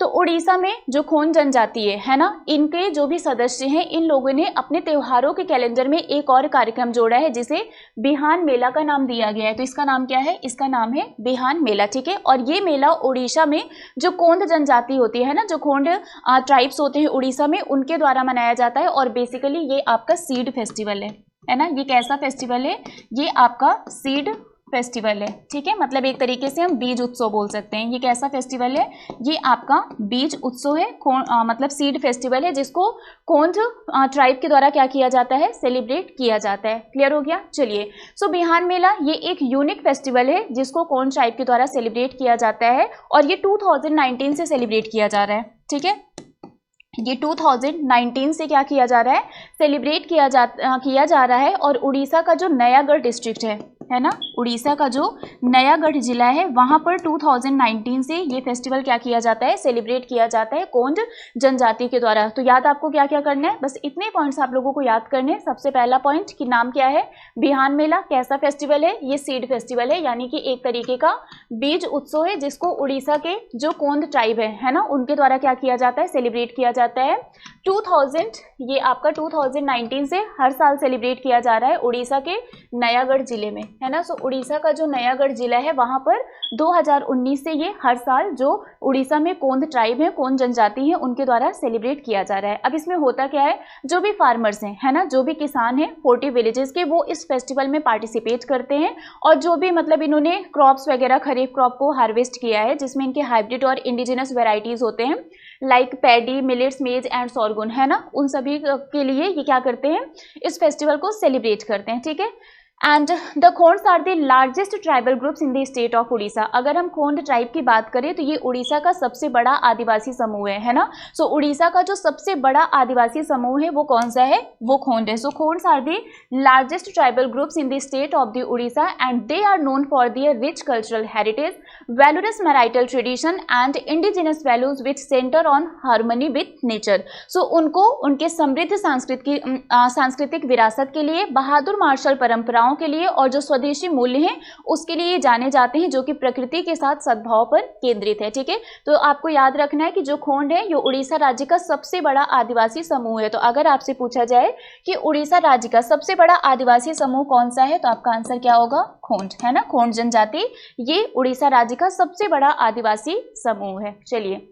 तो उड़ीसा में जो खोंड जनजाति है ना, इनके जो भी सदस्य हैं, इन लोगों ने अपने त्योहारों के कैलेंडर में एक और कार्यक्रम जोड़ा है जिसे बिहान मेला का नाम दिया गया है। तो इसका नाम क्या है, इसका नाम है बिहान मेला। ठीक है, और ये मेला उड़ीसा में जो खोंड जनजाति होती है ना, जो खोंड ट्राइब्स होते हैं उड़ीसा में, उनके द्वारा मनाया जाता है। और बेसिकली ये आपका सीड फेस्टिवल है ना। ये कैसा फेस्टिवल है, ये आपका सीड फेस्टिवल है। ठीक है, मतलब एक तरीके से हम बीज उत्सव बोल सकते हैं। ये कैसा फेस्टिवल है, ये आपका बीज उत्सव है, मतलब सीड फेस्टिवल है, जिसको खोंड ट्राइब के द्वारा क्या किया जाता है, सेलिब्रेट किया जाता है। क्लियर हो गया, चलिए। सो बिहान मेला ये एक यूनिक फेस्टिवल है जिसको खोंड ट्राइब के द्वारा सेलिब्रेट किया जाता है, और ये 2019 से सेलिब्रेट किया जा रहा है। ठीक है, ये 2019 से क्या किया जा रहा है, सेलिब्रेट किया जा रहा है। और उड़ीसा का जो नयागढ़ डिस्ट्रिक्ट है ना, उड़ीसा का जो नयागढ़ जिला है, वहाँ पर 2019 से ये फेस्टिवल क्या किया जाता है, सेलिब्रेट किया जाता है खोंड जनजाति के द्वारा। तो याद आपको क्या क्या करना है, बस इतने पॉइंट्स आप लोगों को याद करने हैं। सबसे पहला पॉइंट कि नाम क्या है, बिहान मेला कैसा फेस्टिवल है, ये सीड फेस्टिवल है, यानी कि एक तरीके का बीज उत्सव है जिसको उड़ीसा के जो खोंड ट्राइब है ना, उनके द्वारा क्या किया जाता है, सेलिब्रेट किया जाता है। 2000 ये आपका 2019 से हर साल सेलिब्रेट किया जा रहा है उड़ीसा के नयागढ़ जिले में। है ना। सो उड़ीसा का जो नयागढ़ जिला है वहाँ पर 2019 से ये हर साल जो उड़ीसा में कोंद ट्राइब है, कोंद जनजाति है, उनके द्वारा सेलिब्रेट किया जा रहा है। अब इसमें होता क्या है, जो भी फार्मर्स हैं, है ना, जो भी किसान हैं 40 विलेजेस के, वो इस फेस्टिवल में पार्टिसिपेट करते हैं और जो भी मतलब इन्होंने क्रॉप्स वगैरह खरीफ क्रॉप को हार्वेस्ट किया है, जिसमें इनके हाइब्रिड और इंडिजिनस वेराइटीज होते हैं लाइक पैडी, मिलेट्स, मेज एंड सोरगुन, है ना, उन सभी के लिए ये क्या करते हैं, इस फेस्टिवल को सेलिब्रेट करते हैं, ठीक है। And the Khonds are the largest tribal groups in the state of Orissa. अगर हम खोंड ट्राइब की बात करें तो ये उड़ीसा का सबसे बड़ा आदिवासी समूह है ना। सो उड़ीसा का जो सबसे बड़ा आदिवासी समूह है वो कौन सा है, वो खोंड है। So Khonds are the largest tribal groups in the state of the Orissa and they are known for their rich cultural heritage, valorous marital tradition and indigenous values which centre on harmony with nature. So उनको उनके समृद्ध सांस्कृतिक विरासत के लिए, बहादुर martial परंपराओं के लिए और जो स्वदेशी मूल्य हैं उसके लिए जाने जाते हैं, जो कि प्रकृति के साथ सद्भाव पर केंद्रित है, ठीक है। तो आपको याद रखना है कि जो खोंड है ये उड़ीसा राज्य का सबसे बड़ा आदिवासी समूह है। तो अगर आपसे पूछा जाए कि उड़ीसा राज्य का सबसे बड़ा आदिवासी समूह कौन सा है, तो आपका आंसर क्या होगा, खोंड, है ना। खोंड जनजाति ये उड़ीसा राज्य का सबसे बड़ा आदिवासी समूह है। चलिए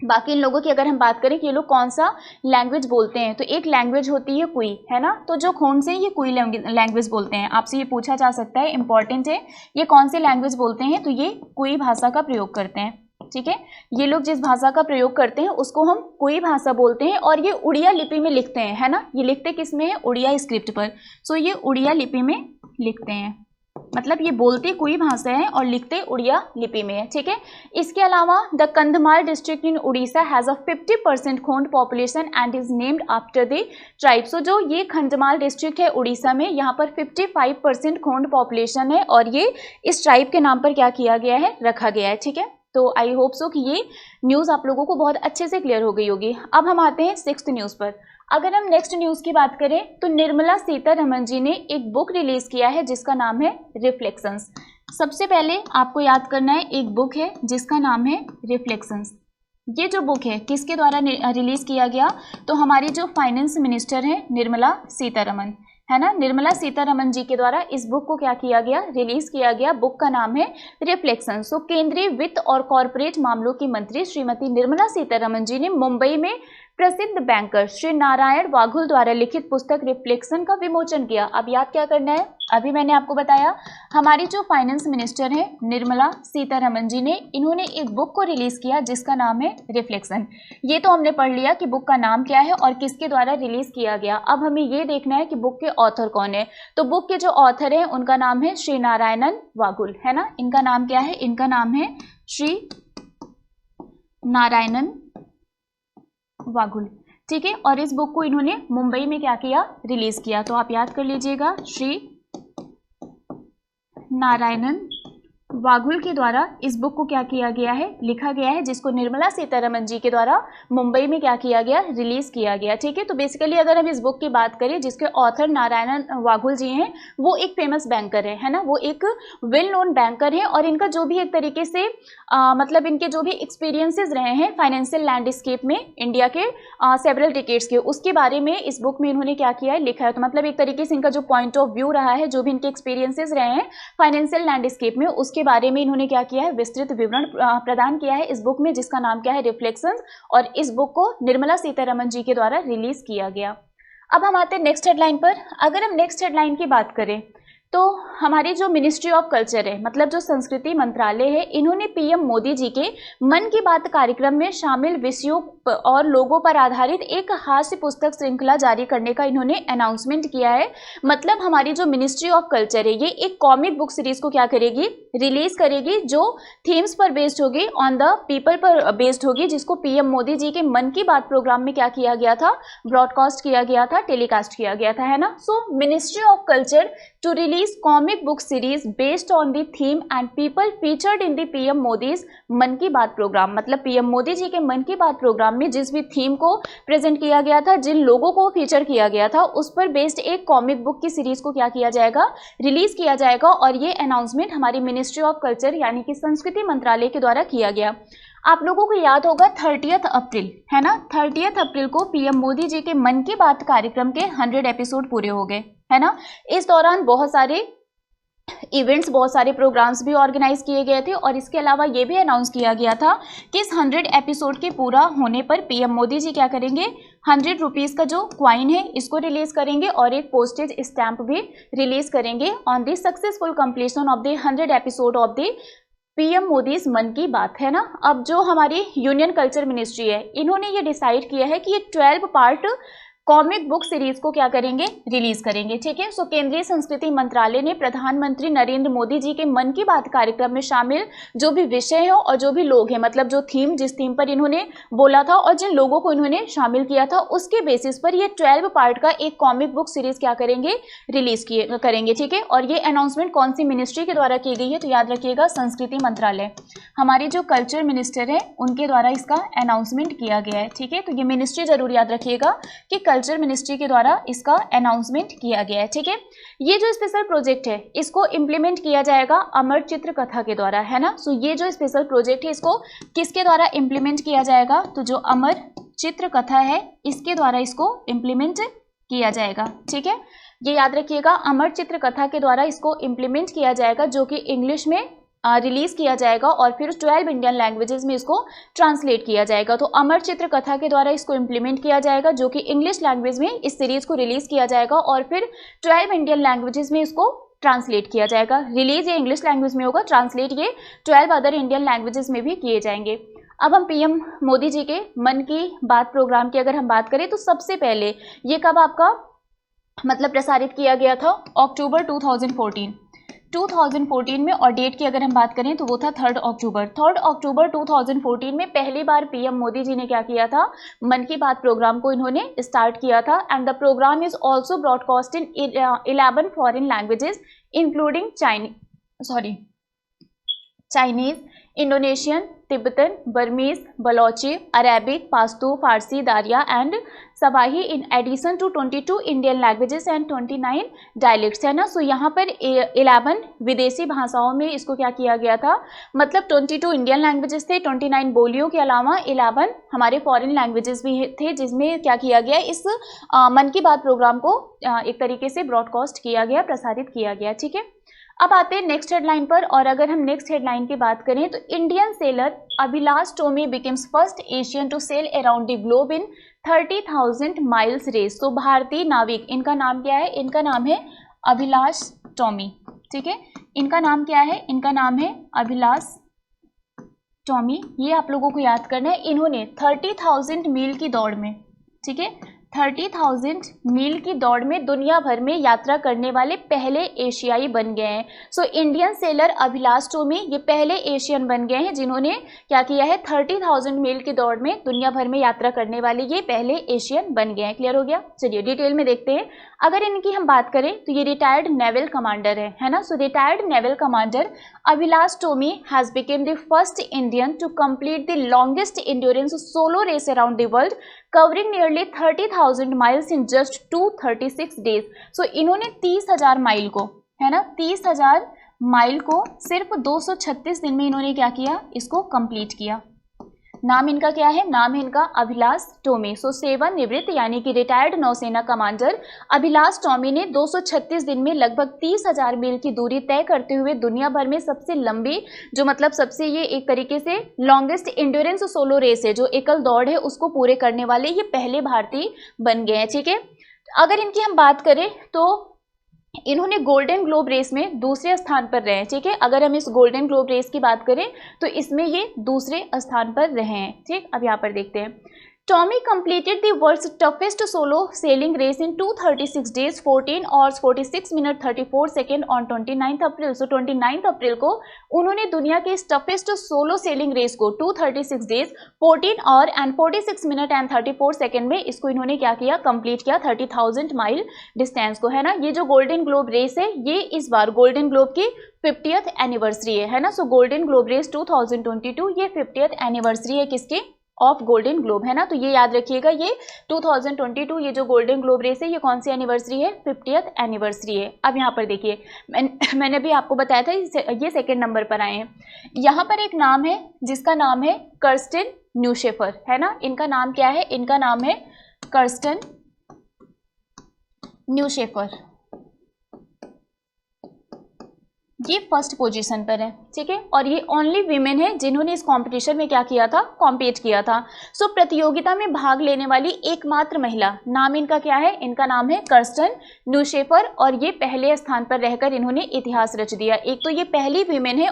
बाकी इन लोगों की अगर हम बात करें कि ये लोग कौन सा लैंग्वेज बोलते हैं, तो एक लैंग्वेज होती है कुई, है ना। तो जो खोंड से ये कुई लैंग्वेज बोलते हैं। आपसे ये पूछा जा सकता है, इंपॉर्टेंट है, ये कौन से लैंग्वेज बोलते हैं, तो ये कुई भाषा का प्रयोग करते हैं, ठीक है। ये लोग जिस भाषा का प्रयोग करते हैं उसको हम कुई भाषा बोलते हैं और ये उड़िया लिपि में लिखते हैं, है ना। ये लिखते किस में है, उड़िया स्क्रिप्ट पर। सो ये उड़िया लिपि में लिखते हैं, मतलब ये बोलते कोई भाषा है और लिखते उड़िया लिपि में है, ठीक है। इसके अलावा the Kandhamal district in Orissa has a 50% Khond population and is named after the tribe. So जो ये कंधमाल डिस्ट्रिक्ट है उड़ीसा में, यहाँ पर 55% खोंड पॉपुलेशन है और ये इस ट्राइब के नाम पर क्या किया गया है, रखा गया है, ठीक है। तो आई होप सो कि ये न्यूज़ आप लोगों को बहुत अच्छे से क्लियर हो गई होगी। अब हम आते हैं 6th न्यूज़ पर। अगर हम नेक्स्ट न्यूज़ की बात करें तो निर्मला सीतारमण जी ने एक बुक रिलीज किया है जिसका नाम है रिफ्लेक्शंस। सबसे पहले आपको याद करना है, एक बुक है जिसका नाम है रिफ्लेक्शंस। ये जो बुक है किसके द्वारा रिलीज किया गया, तो हमारी जो फाइनेंस मिनिस्टर है निर्मला सीतारमण, है ना, निर्मला सीतारमण जी के द्वारा इस बुक को क्या किया गया, रिलीज किया गया। बुक का नाम है रिफ्लेक्शन। सो केंद्रीय वित्त और कॉरपोरेट मामलों की मंत्री श्रीमती निर्मला सीतारमण जी ने मुंबई में प्रसिद्ध बैंकर श्री नारायण वाघुल द्वारा लिखित पुस्तक रिफ्लेक्शन का विमोचन किया। अब याद क्या करना है, अभी मैंने आपको बताया हमारी जो फाइनेंस मिनिस्टर है निर्मला सीतारमण जी ने, इन्होंने एक बुक को रिलीज किया जिसका नाम है रिफ्लेक्शन। ये तो हमने पढ़ लिया कि बुक का नाम क्या है और किसके द्वारा रिलीज किया गया। अब हमें ये देखना है कि बुक के ऑथर कौन है। तो बुक के जो ऑथर है उनका नाम है श्री नारायणन वाघुल, है ना। इनका नाम क्या है, इनका नाम है श्री नारायणन वाघुल, ठीक है। और इस बुक को इन्होंने मुंबई में क्या किया, रिलीज किया। तो आप याद कर लीजिएगा, श्री नारायणन वाघुल के द्वारा इस बुक को क्या किया गया है, लिखा गया है, जिसको निर्मला सीतारमण जी के द्वारा मुंबई में क्या किया गया, रिलीज किया गया, ठीक है। तो बेसिकली अगर हम इस बुक की बात करें जिसके ऑथर नारायणन वाघुल जी हैं, वो एक फेमस बैंकर है ना, वो एक वेल नोन बैंकर है और इनका जो भी एक तरीके से मतलब इनके जो भी एक्सपीरियंसेस रहे हैं फाइनेंशियल लैंडस्केप में इंडिया के सेवरल डिकेड्स के, उसके बारे में इस बुक में इन्होंने क्या किया है, लिखा है। तो मतलब एक तरीके से इनका जो पॉइंट ऑफ व्यू रहा है, जो भी इनके एक्सपीरियंसेस रहे हैं फाइनेंशियल लैंडस्केप में, उसके बारे में इन्होंने क्या किया है, विस्तृत विवरण प्रदान किया है इस बुक में, जिसका नाम क्या है, रिफ्लेक्शंस। और इस बुक को निर्मला सीतारमण जी के द्वारा रिलीज किया गया। अब हम आते हैं नेक्स्ट हेडलाइन पर। अगर हम नेक्स्ट हेडलाइन की बात करें तो हमारी जो मिनिस्ट्री ऑफ कल्चर है, मतलब जो संस्कृति मंत्रालय है, इन्होंने पीएम मोदी जी के मन की बात कार्यक्रम में शामिल विषयों और लोगों पर आधारित एक हास्य पुस्तक श्रृंखला जारी करने का इन्होंने अनाउंसमेंट किया है। मतलब हमारी जो मिनिस्ट्री ऑफ कल्चर है ये एक कॉमिक बुक सीरीज को क्या करेगी, रिलीज करेगी, जो थीम्स पर बेस्ड होगी, ऑन द पीपल पर बेस्ड होगी, जिसको पीएम मोदी जी के मन की बात प्रोग्राम में क्या किया गया था, ब्रॉडकास्ट किया गया था, टेलीकास्ट किया गया था, है ना। सो ministry of culture to release comic book series based on the theme and people featured in the PM Modi's मन की बात प्रोग्राम। मतलब पीएम मोदी जी के मन की बात प्रोग्राम में जिस भी थीम को प्रेजेंट किया गया था, जिन लोगों को फीचर किया गया था, उस पर बेस्ड एक कॉमिक बुक की सीरीज को क्या किया जाएगा, रिलीज किया जाएगा। और ये अनाउंसमेंट हमारी मिनिस्ट्री ऑफ कल्चर यानी कि संस्कृति मंत्रालय के द्वारा किया गया। आप लोगों को याद होगा 30 अप्रैल, है ना, 30 अप्रैल को पीएम मोदी जी के मन की बात कार्यक्रम के 100 एपिसोड पूरे हो गए, है ना। इस दौरान बहुत सारे इवेंट्स, बहुत सारे प्रोग्राम्स भी ऑर्गेनाइज किए गए थे। और इसके अलावा ये भी अनाउंस किया गया था कि इस 100 एपिसोड के पूरा होने पर पीएम मोदी जी क्या करेंगे, 100 रुपीज़ का जो क्वाइन है इसको रिलीज करेंगे और एक पोस्टेज स्टैंप भी रिलीज करेंगे on the successful completion of the 100 episode of the PM Modi's मन की बात, है ना। अब जो हमारी यूनियन कल्चर मिनिस्ट्री है, इन्होंने ये डिसाइड किया है कि ये 12 पार्ट कॉमिक बुक सीरीज को क्या करेंगे, रिलीज करेंगे, ठीक है। सो केंद्रीय संस्कृति मंत्रालय ने प्रधानमंत्री नरेंद्र मोदी जी के मन की बात कार्यक्रम में शामिल जो भी विषय है और जो भी लोग हैं, मतलब जो थीम, जिस थीम पर इन्होंने बोला था और जिन लोगों को इन्होंने शामिल किया था, उसके बेसिस पर ये 12 पार्ट का एक कॉमिक बुक सीरीज क्या करेंगे, रिलीज करेंगे, ठीक है। और ये अनाउंसमेंट कौन सी मिनिस्ट्री के द्वारा की गई है, तो याद रखिएगा संस्कृति मंत्रालय, हमारे जो कल्चर मिनिस्टर है उनके द्वारा इसका अनाउंसमेंट किया गया है, ठीक है। तो ये मिनिस्ट्री जरूर याद रखिएगा कि कल्चर मिनिस्ट्री के द्वारा इसका अनाउंसमेंट किया गया है, ठीक है। ये जो स्पेशल प्रोजेक्ट है इसको इंप्लीमेंट किया जाएगा अमर चित्र कथा के द्वारा, है ना। सो ये जो स्पेशल प्रोजेक्ट है इसको किसके द्वारा इंप्लीमेंट किया जाएगा, तो जो अमर चित्र कथा है इसके द्वारा इसको इंप्लीमेंट किया जाएगा, ठीक है। ये याद रखिएगा, अमर चित्र कथा के द्वारा इसको इंप्लीमेंट किया जाएगा, जो कि इंग्लिश में रिलीज किया जाएगा और फिर 12 इंडियन लैंग्वेजेस में इसको ट्रांसलेट किया जाएगा। तो अमर चित्र कथा के द्वारा इसको इंप्लीमेंट किया जाएगा, जो कि इंग्लिश लैंग्वेज में इस सीरीज को रिलीज किया जाएगा और फिर 12 इंडियन लैंग्वेजेस में इसको ट्रांसलेट किया जाएगा। रिलीज ये इंग्लिश लैंग्वेज में होगा, ट्रांसलेट ये 12 अदर इंडियन लैंग्वेजेस में भी किए जाएंगे। अब हम पीएम मोदी जी के मन की बात प्रोग्राम की अगर हम बात करें तो सबसे पहले ये कब आपका मतलब प्रसारित किया गया था, अक्टूबर 2014 में। और डेट की अगर हम बात करें तो वो था 3 अक्टूबर 2014 में पहली बार पीएम मोदी जी ने क्या किया था, मन की बात प्रोग्राम को इन्होंने स्टार्ट किया था। And the programme is also broadcast in 11 foreign languages including Chinese, Indonesian, Tibetan, Burmese, Balochi, Arabic, Pashto, Farsi, Dari and Swahili, in addition to 22 Indian languages and 29 dialects, है ना। सो यहाँ पर 11 विदेशी भाषाओं में इसको क्या किया गया था, मतलब 22 इंडियन लैंग्वेजेस थे, 29 बोलियों के अलावा 11 हमारे फॉरेन लैंग्वेजेस भी थे, जिसमें क्या किया गया, इस मन की बात प्रोग्राम को एक तरीके से ब्रॉडकास्ट किया गया, प्रसारित किया गया, ठीक है। अब आते हैं नेक्स्ट हेडलाइन पर। और अगर हम नेक्स्ट हेडलाइन की बात करें तो Indian sailor Abhilash Tomy becomes first Asian to sail around the globe in 30,000 miles race. तो भारतीय नाविक, इनका नाम क्या है, इनका नाम है अभिलाष टोमी, ठीक है। इनका नाम क्या है, इनका नाम है अभिलाष टोमी। ये आप लोगों को याद करना है। इन्होंने 30,000 मील की दौड़ में, ठीक है, 30,000 मील की दौड़ में दुनिया भर में यात्रा करने वाले पहले एशियाई बन गए हैं। So Indian sailor Abhilash Tomy ये पहले एशियन बन गए हैं जिन्होंने क्या किया है, 30,000 मील की दौड़ में दुनिया भर में यात्रा करने वाले ये पहले एशियन बन गए हैं। क्लियर हो गया। चलिए डिटेल में देखते हैं। अगर इनकी हम बात करें तो ये रिटायर्ड नेवल कमांडर है ना। So retired naval commander Abhilash Tomy has become the first Indian to complete the longest endurance solo race around the world covering nearly 30,000 miles in just 236 days. So इन्होंने 30,000 माइल को, है ना, 30,000 माइल को सिर्फ 236 दिन में इन्होंने क्या किया, इसको कंप्लीट किया। नाम इनका क्या है, नाम है इनका अभिलाष टोमी। सो सेवानिवृत्त यानी कि रिटायर्ड नौसेना कमांडर अभिलाष टोमी ने 236 दिन में लगभग 30,000 मील की दूरी तय करते हुए दुनिया भर में सबसे लंबी, जो मतलब सबसे ये एक तरीके से लॉन्गेस्ट इंड्योरेंस सोलो रेस है, जो एकल दौड़ है, उसको पूरे करने वाले ये पहले भारतीय बन गए हैं, ठीक है। अगर इनकी हम बात करें तो इन्होंने गोल्डन ग्लोब रेस में दूसरे स्थान पर रहे हैं, ठीक है। अगर हम इस गोल्डन ग्लोब रेस की बात करें तो इसमें ये दूसरे स्थान पर रहे हैं, ठीक। अब यहाँ पर देखते हैं। Tommy completed the world's toughest solo sailing race in 236 days, 14 hours 46 minutes 34 seconds on 29 अप्रैल। सो 29 अप्रैल को उन्होंने दुनिया के टफेस्ट सोलो सेलिंग रेस को 236 days 14 our and 46 minute and 34 second में इसको इन्होंने क्या किया, कंप्लीट किया 30,000 माइल डिस्टेंस को, है ना। ये जो गोल्डन ग्लोब रेस है ये इस बार गोल्डन ग्लोब की 50th एनिवर्सरी है ना। सो गोल्डन ग्लोब रेस 2022 ये 50th एनिवर्सरी है किसकी, ऑफ गोल्डन ग्लोब, है ना। तो ये याद रखिएगा, ये 2022 ये जो गोल्डन ग्लोब रेस है ये कौन सी एनिवर्सरी है, 50th एनिवर्सरी है। अब यहाँ पर देखिए मैंने भी आपको बताया था ये सेकंड नंबर पर आए हैं। यहाँ पर एक नाम है जिसका नाम है कर्स्टन न्यूशेफर, है ना। इनका नाम क्या है, इनका नाम है कर्स्टन न्यूशेफर। ये फर्स्ट पोजीशन पर है, ठीक है, और ये ओनली वीमेन है जिन्होंने इस कंपटीशन में क्या किया था, कॉम्पीट किया था। सो प्रतियोगिता में भाग लेने वाली एकमात्र महिला, नाम इनका क्या है, इनका नाम है कर्स्टन न्यूशेफर, और ये पहले स्थान पर रहकर इन्होंने इतिहास रच दिया। एक तो ये पहली वीमेन है,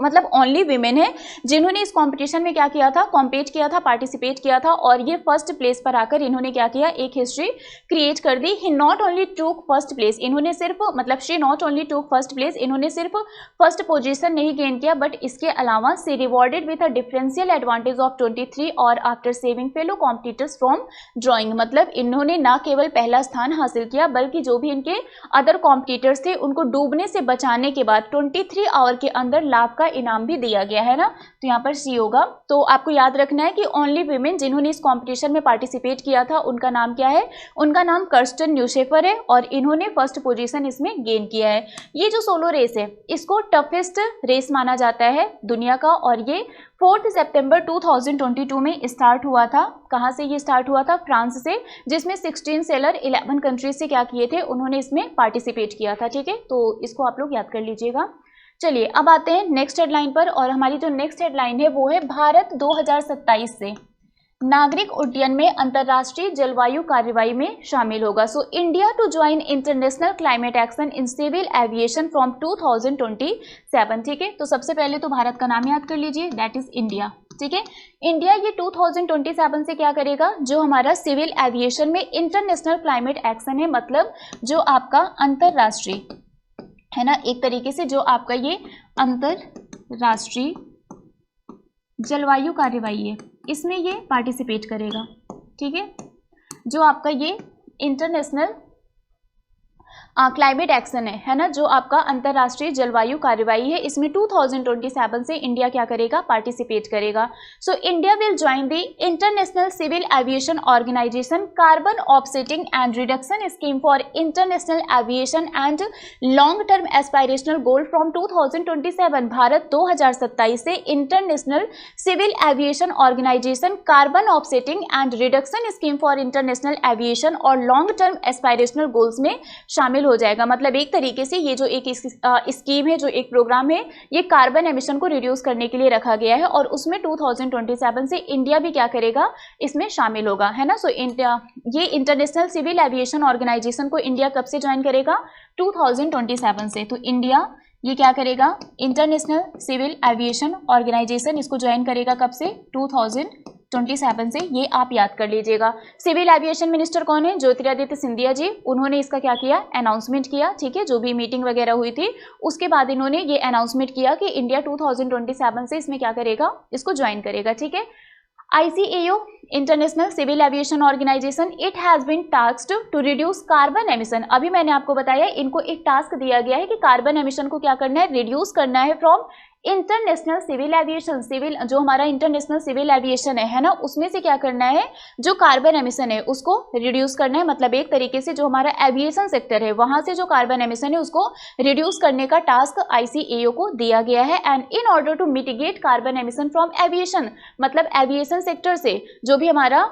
मतलब ओनली वीमेन है जिन्होंने इस कंपटीशन में क्या किया था, कॉम्पीट किया था, पार्टिसिपेट किया था, और ये फर्स्ट प्लेस पर आकर इन्होंने क्या किया, एक हिस्ट्री क्रिएट कर दी। He not only took first place, इन्होंने सिर्फ, मतलब she not only took first place, इन्होंने सिर्फ फर्स्ट पोजीशन नहीं गेन किया, बट इसके अलावा she rewarded with a differential advantage of 23 और after saving fellow competitors from drowning. मतलब इन्होंने ना केवल पहला स्थान हासिल किया, बल्कि जो भी इनके अदर कॉम्पिटिटर्स थे उनको डूबने से बचाने के बाद 23 आवर के अंदर लाभ का इनाम भी दिया गया है ना, तो यहाँ पर सी होगा। तो आपको याद रखना है कि ओनली वीमेन जिन्होंने इस कंपटीशन में पार्टिसिपेट किया था उनका नाम क्या है, उनका नाम कर्स्टन न्यूशेफर है, और इन्होंने फर्स्ट पोजीशन इसमें गेन किया है। ये जो सोलो रेस है इसको टफेस्ट रेस माना जाता है दुनिया का, और ये 4 सितंबर 2022 में स्टार्ट हुआ था। कहाँ से ये स्टार्ट हुआ था, फ्रांस से, जिसमें 16 सेलर 11 कंट्रीज से क्या किए थे, उन्होंने इसमें पार्टिसिपेट किया था, ठीक है, तो इसको आप लोग याद कर लीजिएगा। चलिए अब आते हैं नेक्स्ट हेडलाइन पर, और हमारी जो नेक्स्ट हेडलाइन है वो है भारत 2027 से नागरिक उड्डयन में अंतर्राष्ट्रीय जलवायु कार्रवाई में शामिल होगा। So India to join international climate action in civil aviation from 2027, ठीक है। तो सबसे पहले तो भारत का नाम याद कर लीजिए, दैट इज इंडिया, ठीक है। इंडिया ये 2027 से क्या करेगा, जो हमारा सिविल एविएशन में इंटरनेशनल क्लाइमेट एक्शन है, मतलब जो आपका अंतर्राष्ट्रीय है ना, एक तरीके से जो आपका ये अंतरराष्ट्रीय जलवायु कार्यवाही है, इसमें ये पार्टिसिपेट करेगा, ठीक है। जो आपका ये इंटरनेशनल क्लाइमेट एक्शन है ना, जो आपका अंतर्राष्ट्रीय जलवायु कार्यवाही है, इसमें 2027 से इंडिया क्या करेगा, पार्टिसिपेट करेगा। So India will join the international civil aviation organisation carbon offsetting and reduction scheme for international aviation and long term aspirational goal from 2027। Bharat 2027 से international civil aviation organisation carbon offsetting and reduction scheme for international aviation और long term aspirational goals में शामिल हो जाएगा। मतलब एक तरीके से ये जो एक स्कीम है, जो एक प्रोग्राम है, ये कार्बन एमिशन को रिड्यूस करने के लिए रखा गया है, और उसमें 2027 से इंडिया भी क्या करेगा, इसमें शामिल होगा, है ना। सो इंडिया ये इंटरनेशनल सिविल एविएशन ऑर्गेनाइजेशन को इंडिया कब से ज्वाइन करेगा, 2027 से। तो इंडिया ये क्या करेगा, इंटरनेशनल सिविल एविएशन ऑर्गेनाइजेशन, इसको ज्वाइन करेगा कब से, 2027 से, ये आप याद कर लीजिएगा। सिविल एविएशन मिनिस्टर कौन है, ज्योतिरादित्य सिंधिया जी, उन्होंने इसका क्या किया, अनाउंसमेंट किया, ठीक है। जो भी मीटिंग वगैरह हुई थी उसके बाद इन्होंने ये अनाउंसमेंट किया कि इंडिया 2027 से इसमें क्या करेगा, इसको ज्वाइन करेगा, ठीक है। ICAO international civil aviation organisation, it has been tasked to reduce carbon emission. अभी मैंने आपको बताया इनको एक टास्क दिया गया है कि कार्बन एमिशन को क्या करना है, रिड्यूस करना है from international civil aviation, civil जो हमारा इंटरनेशनल सिविल एविएशन है ना, उसमें से क्या करना है, जो कार्बन एमिशन है उसको रिड्यूस करना है। मतलब एक तरीके से जो हमारा एविएशन सेक्टर है वहां से जो कार्बन एमिशन है उसको रिड्यूस करने का टास्क ICAO को दिया गया है। And in order to mitigate carbon emission from aviation, मतलब एविएशन सेक्टर से जो भी हमारा,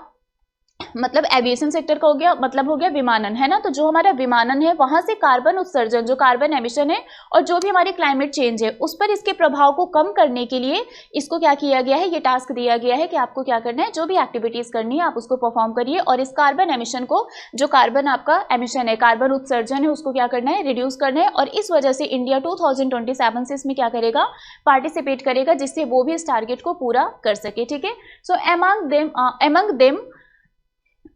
मतलब एविएशन सेक्टर का हो गया, मतलब हो गया विमानन, है ना। तो जो हमारा विमानन है वहां से कार्बन उत्सर्जन, जो कार्बन एमिशन है और जो भी हमारे क्लाइमेट चेंज है उस पर इसके प्रभाव को कम करने के लिए इसको क्या किया गया है, ये टास्क दिया गया है कि आपको क्या करना है, जो भी एक्टिविटीज करनी है आप उसको परफॉर्म करिए, और इस कार्बन एमिशन को, जो कार्बन आपका एमिशन है, कार्बन उत्सर्जन है, उसको क्या करना है, रिड्यूस करना है। और इस वजह से इंडिया 2027 से इसमें क्या करेगा, पार्टिसिपेट करेगा, जिससे वो भी इस टारगेट को पूरा कर सके, ठीक है। सो among them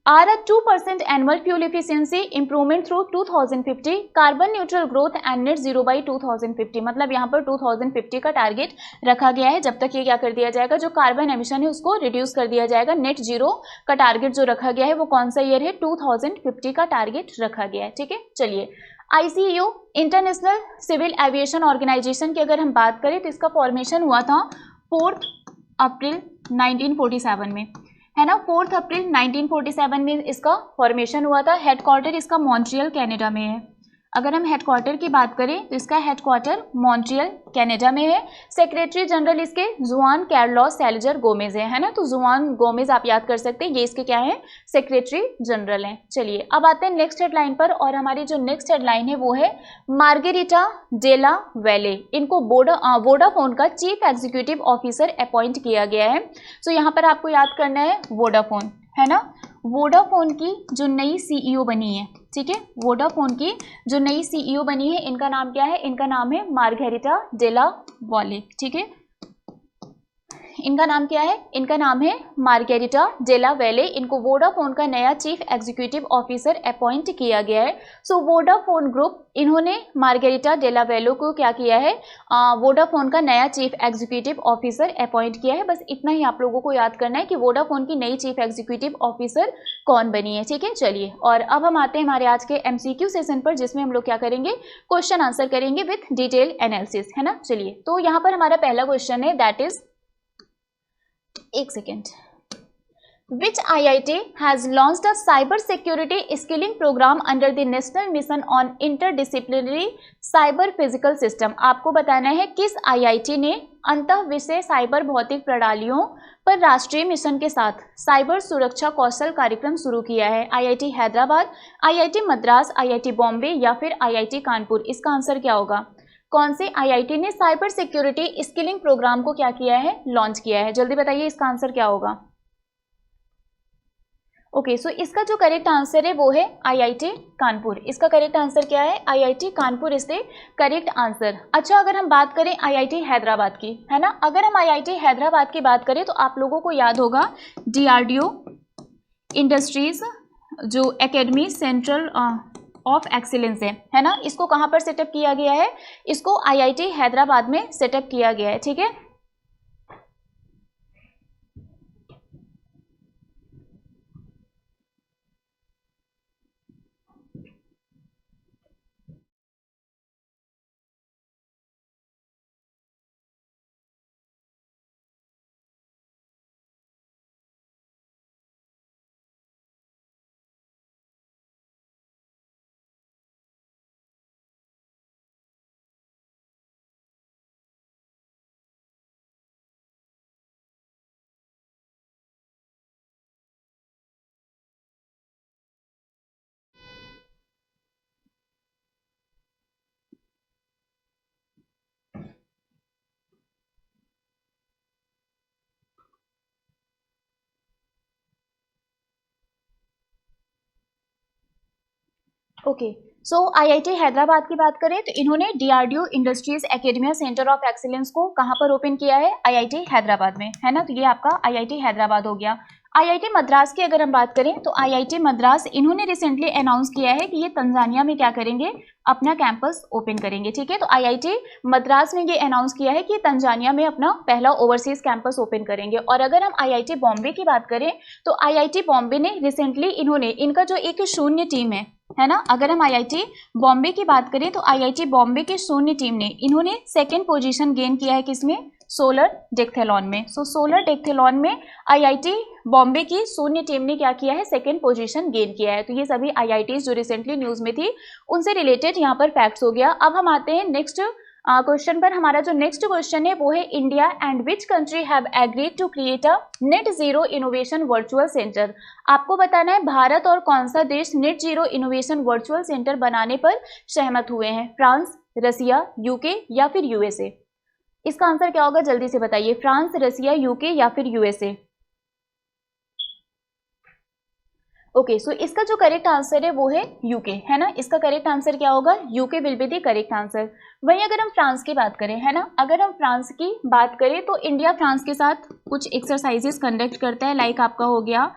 are a 2% annual fuel efficiency improvement through 2050, carbon neutral growth and net zero by 2050। मतलब यहाँ पर 2050 का टारगेट रखा गया है, जब तक ये क्या कर दिया जाएगा, जो कार्बन एमिशन है उसको रिड्यूस कर दिया जाएगा। नेट जीरो का टारगेट जो रखा गया है वो कौन सा ईयर है, 2050 का टारगेट रखा गया है, ठीक है। चलिए ICAO international civil aviation organisation की अगर हम बात करें तो इसका फॉर्मेशन हुआ था 4 अप्रैल 1947 में, है ना। 4 अप्रैल 1947 में इसका फॉर्मेशन हुआ था। हेडक्वार्टर इसका मॉन्ट्रियल कनाडा में है। अगर हम हेडक्वार्टर की बात करें तो इसका हेडक्वार्टर मॉन्ट्रियल कनाडा में है। सेक्रेटरी जनरल इसके जुआन कार्लोस सैल्जर गोमेज है ना, तो जुआन गोमेज आप याद कर सकते हैं, ये इसके क्या है, सेक्रेटरी जनरल हैं। चलिए अब आते हैं नेक्स्ट हेडलाइन पर, और हमारी जो नेक्स्ट हेडलाइन है वो है मार्गेरिटा डेला वैले, इनको वोडाफोन का चीफ एग्जीक्यूटिव ऑफिसर अपॉइंट किया गया है। सो यहाँ पर आपको याद करना है वोडाफोन, है ना, वोडाफोन की जो नई सीईओ बनी है, ठीक है, वोडाफोन की जो नई सीईओ बनी है, इनका नाम क्या है, इनका नाम है मार्गेरिटा डेला वैले, ठीक है, इनका नाम क्या है, इनका नाम है मार्गेरिटा डेला वैले। इनको वोडाफोन का नया चीफ एग्जीक्यूटिव ऑफिसर अपॉइंट किया गया है। सो वोडाफोन ग्रुप, इन्होंने मार्गेरिटा डेला वैले को क्या किया है, वोडाफोन का नया चीफ एग्जीक्यूटिव ऑफिसर अपॉइंट किया है। बस इतना ही आप लोगों को याद करना है कि वोडाफोन की नई चीफ एग्जीक्यूटिव ऑफिसर कौन बनी है, ठीक है। चलिए, और अब हम आते हैं हमारे आज के MCQ सेशन पर, जिसमें हम लोग क्या करेंगे, क्वेश्चन आंसर करेंगे विथ डिटेल एनालिसिस, है ना। चलिए, तो यहाँ पर हमारा पहला क्वेश्चन है, दैट इज, एक second, which IIT has launched a cyber security skilling program under the National Mission on Interdisciplinary Cyber Physical System। आपको बताना है किस IIT ने अंतः विषय साइबर भौतिक प्रणालियों पर राष्ट्रीय मिशन के साथ साइबर सुरक्षा कौशल कार्यक्रम शुरू किया है। IIT Hyderabad, IIT Madras, IIT Bombay या फिर IIT कानपुर। इसका आंसर क्या होगा, कौन से IIT ने साइबर सिक्योरिटी स्किलिंग प्रोग्राम को क्या किया है, लॉन्च किया है, जल्दी बताइए इसका आंसर क्या होगा। ओके, सो इसका जो करेक्ट आंसर है वो है IIT कानपुर। इसका करेक्ट आंसर क्या है, IIT Kanpur is the correct answer. अच्छा, अगर हम बात करें IIT हैदराबाद की, है ना, अगर हम IIT हैदराबाद की बात करें तो आप लोगों को याद होगा DRDO इंडस्ट्रीज जो एकेडमी सेंट्रल ऑफ एक्सीलेंस है ना, इसको कहाँ पर सेटअप किया गया है, इसको IIT हैदराबाद में सेटअप किया गया है, ठीक है। ओके, सो IIT हैदराबाद की बात करें तो इन्होंने DRDO industries academia centre of excellence को कहाँ पर ओपन किया है, IIT हैदराबाद में, है ना, तो ये आपका IIT हैदराबाद हो गया। IIT मद्रास की अगर हम बात करें तो IIT मद्रास, इन्होंने रिसेंटली अनाउंस किया है कि ये तंजानिया में क्या करेंगे, अपना कैंपस ओपन करेंगे, ठीक है। तो IIT मद्रास ने ये अनाउंस किया है कि तंजानिया में अपना पहला ओवरसीज कैंपस ओपन करेंगे। और अगर हम IIT बॉम्बे की बात करें तो IIT बॉम्बे ने रिसेंटली, इन्होंने इनका जो एक शून्य टीम है ना, अगर हम IIT बॉम्बे की बात करें तो IIT बॉम्बे की शून्य टीम ने, इन्होंने सेकेंड पोजीशन गेन किया है किसमें, सोलर डेक्थेलॉन में। सो सोलर डेक्थेलॉन में IIT बॉम्बे की शून्य टीम ने क्या किया है, सेकेंड पोजीशन गेन किया है। तो ये सभी IITs जो रिसेंटली न्यूज में थी उनसे रिलेटेड यहाँ पर फैक्ट्स हो गया। अब हम आते हैं नेक्स्ट क्वेश्चन पर। हमारा जो नेक्स्ट क्वेश्चन है वो है, India and which country have agreed to create a net zero innovation virtual centre. आपको बताना है भारत और कौन सा देश net zero innovation virtual centre बनाने पर सहमत हुए हैं, फ्रांस, रसिया, यूके या फिर USA। इसका आंसर क्या होगा, जल्दी से बताइए, फ्रांस, रसिया, यूके या फिर USA। ओके, सो इसका जो करेक्ट आंसर है वो है यूके, है ना, इसका करेक्ट आंसर क्या होगा, UK will be the correct answer. वहीं अगर हम फ्रांस की बात करें, है ना, अगर हम फ्रांस की बात करें तो इंडिया फ्रांस के साथ कुछ एक्सरसाइजेस कंडक्ट करता है, लाइक आपका हो गया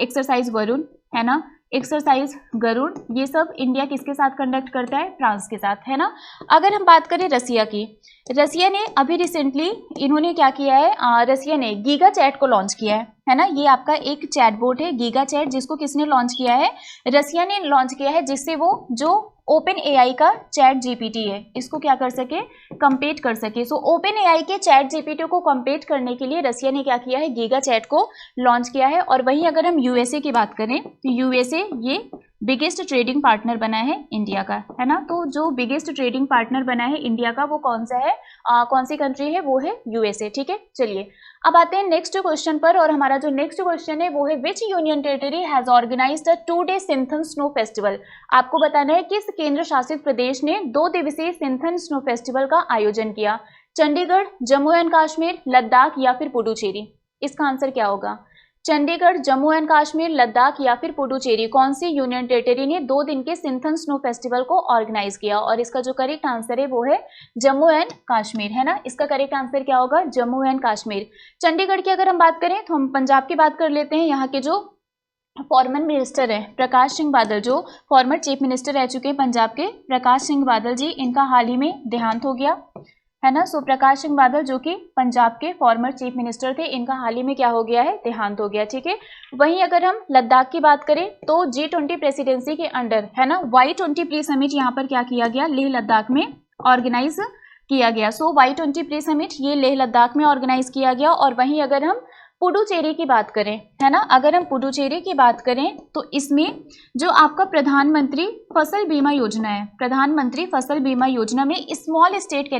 एक्सरसाइज वरुण, है ना, एक्सरसाइज गरुड़, ये सब इंडिया किसके साथ कंडक्ट करता है, फ्रांस के साथ, है ना। अगर हम बात करें रसिया की, रसिया ने अभी रिसेंटली इन्होंने क्या किया है, रसिया ने गीगा चैट को लॉन्च किया है ना, ये आपका एक चैटबॉट है गीगा चैट, जिसको किसने लॉन्च किया है, रसिया ने लॉन्च किया है, जिससे वो जो ओपन AI का चैट GPT है इसको क्या कर सके, कंपेट कर सके। सो ओपन AI के चैट GPT को कंपेट करने के लिए रसिया ने क्या किया है, गीगा चैट को लॉन्च किया है। और वहीं अगर हम USA की बात करें तो USA ये बिगेस्ट ट्रेडिंग पार्टनर बना है इंडिया का, है ना। तो जो बिगेस्ट ट्रेडिंग पार्टनर बना है इंडिया का वो कौन सा है, कौन सी कंट्री है, वो है यूएसए। ठीक है, चलिए अब आते हैं नेक्स्ट क्वेश्चन पर। और हमारा जो नेक्स्ट क्वेश्चन है वो है which union territory has organised a 2-day Sinthan snow festival. आपको बताना है किस केंद्र शासित प्रदेश ने 2 दिवसीय सिंथन स्नो फेस्टिवल का आयोजन किया। चंडीगढ़, जम्मू एंड कश्मीर, लद्दाख या फिर पुडुचेरी। इसका आंसर क्या होगा? चंडीगढ़, जम्मू एंड कश्मीर, लद्दाख या फिर पुडुचेरी, कौन सी यूनियन टेरिटरी ने 2 दिन के सिंथन स्नो फेस्टिवल को ऑर्गेनाइज किया? और इसका जो करेक्ट आंसर है वो है जम्मू एंड कश्मीर, है ना। इसका करेक्ट आंसर क्या होगा? जम्मू एंड कश्मीर। चंडीगढ़ की अगर हम बात करें तो हम पंजाब की बात कर लेते हैं। यहाँ के जो फॉर्मर मिनिस्टर है प्रकाश सिंह बादल, जो फॉर्मर चीफ मिनिस्टर रह चुके हैं पंजाब के, प्रकाश सिंह बादल जी, इनका हाल ही में देहांत हो गया, है ना। सो प्रकाश सिंह बादल जो कि पंजाब के फॉर्मर चीफ मिनिस्टर थे, इनका हाल ही में क्या हो गया है? देहांत हो गया। ठीक है, वहीं अगर हम लद्दाख की बात करें तो G20 प्रेसिडेंसी के अंडर, है ना, Y20 प्री समिट यहाँ पर क्या किया गया? लेह लद्दाख में ऑर्गेनाइज किया गया। सो Y20 प्री समिट ये लेह लद्दाख में ऑर्गेनाइज किया गया। और वहीं अगर हम पुडुचेरी की बात करें, है ना, अगर हम पुडुचेरी की बात करें तो इसमें जो आपका प्रधानमंत्री फसल बीमा योजना है, प्रधानमंत्री फसल बीमा योजना में स्मॉल स्टेट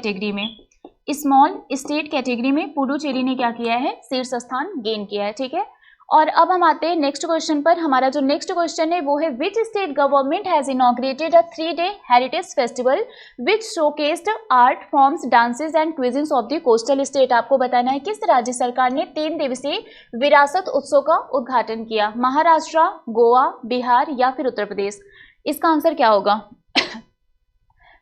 कैटेगरी में पुडुचेरी ने क्या किया है? शीर्ष स्थान गेन किया है। ठीक है, और अब हम आते हैं नेक्स्ट क्वेश्चन पर। हमारा जो नेक्स्ट क्वेश्चन है वो है which state government has inaugurated a 3-day heritage festival which showcased art forms, dances and cuisines of the coastal state. आपको बताना है किस राज्य सरकार ने 3 दिवसीय विरासत उत्सव का उद्घाटन किया? महाराष्ट्र, गोवा, बिहार या फिर उत्तर प्रदेश। इसका आंसर क्या होगा?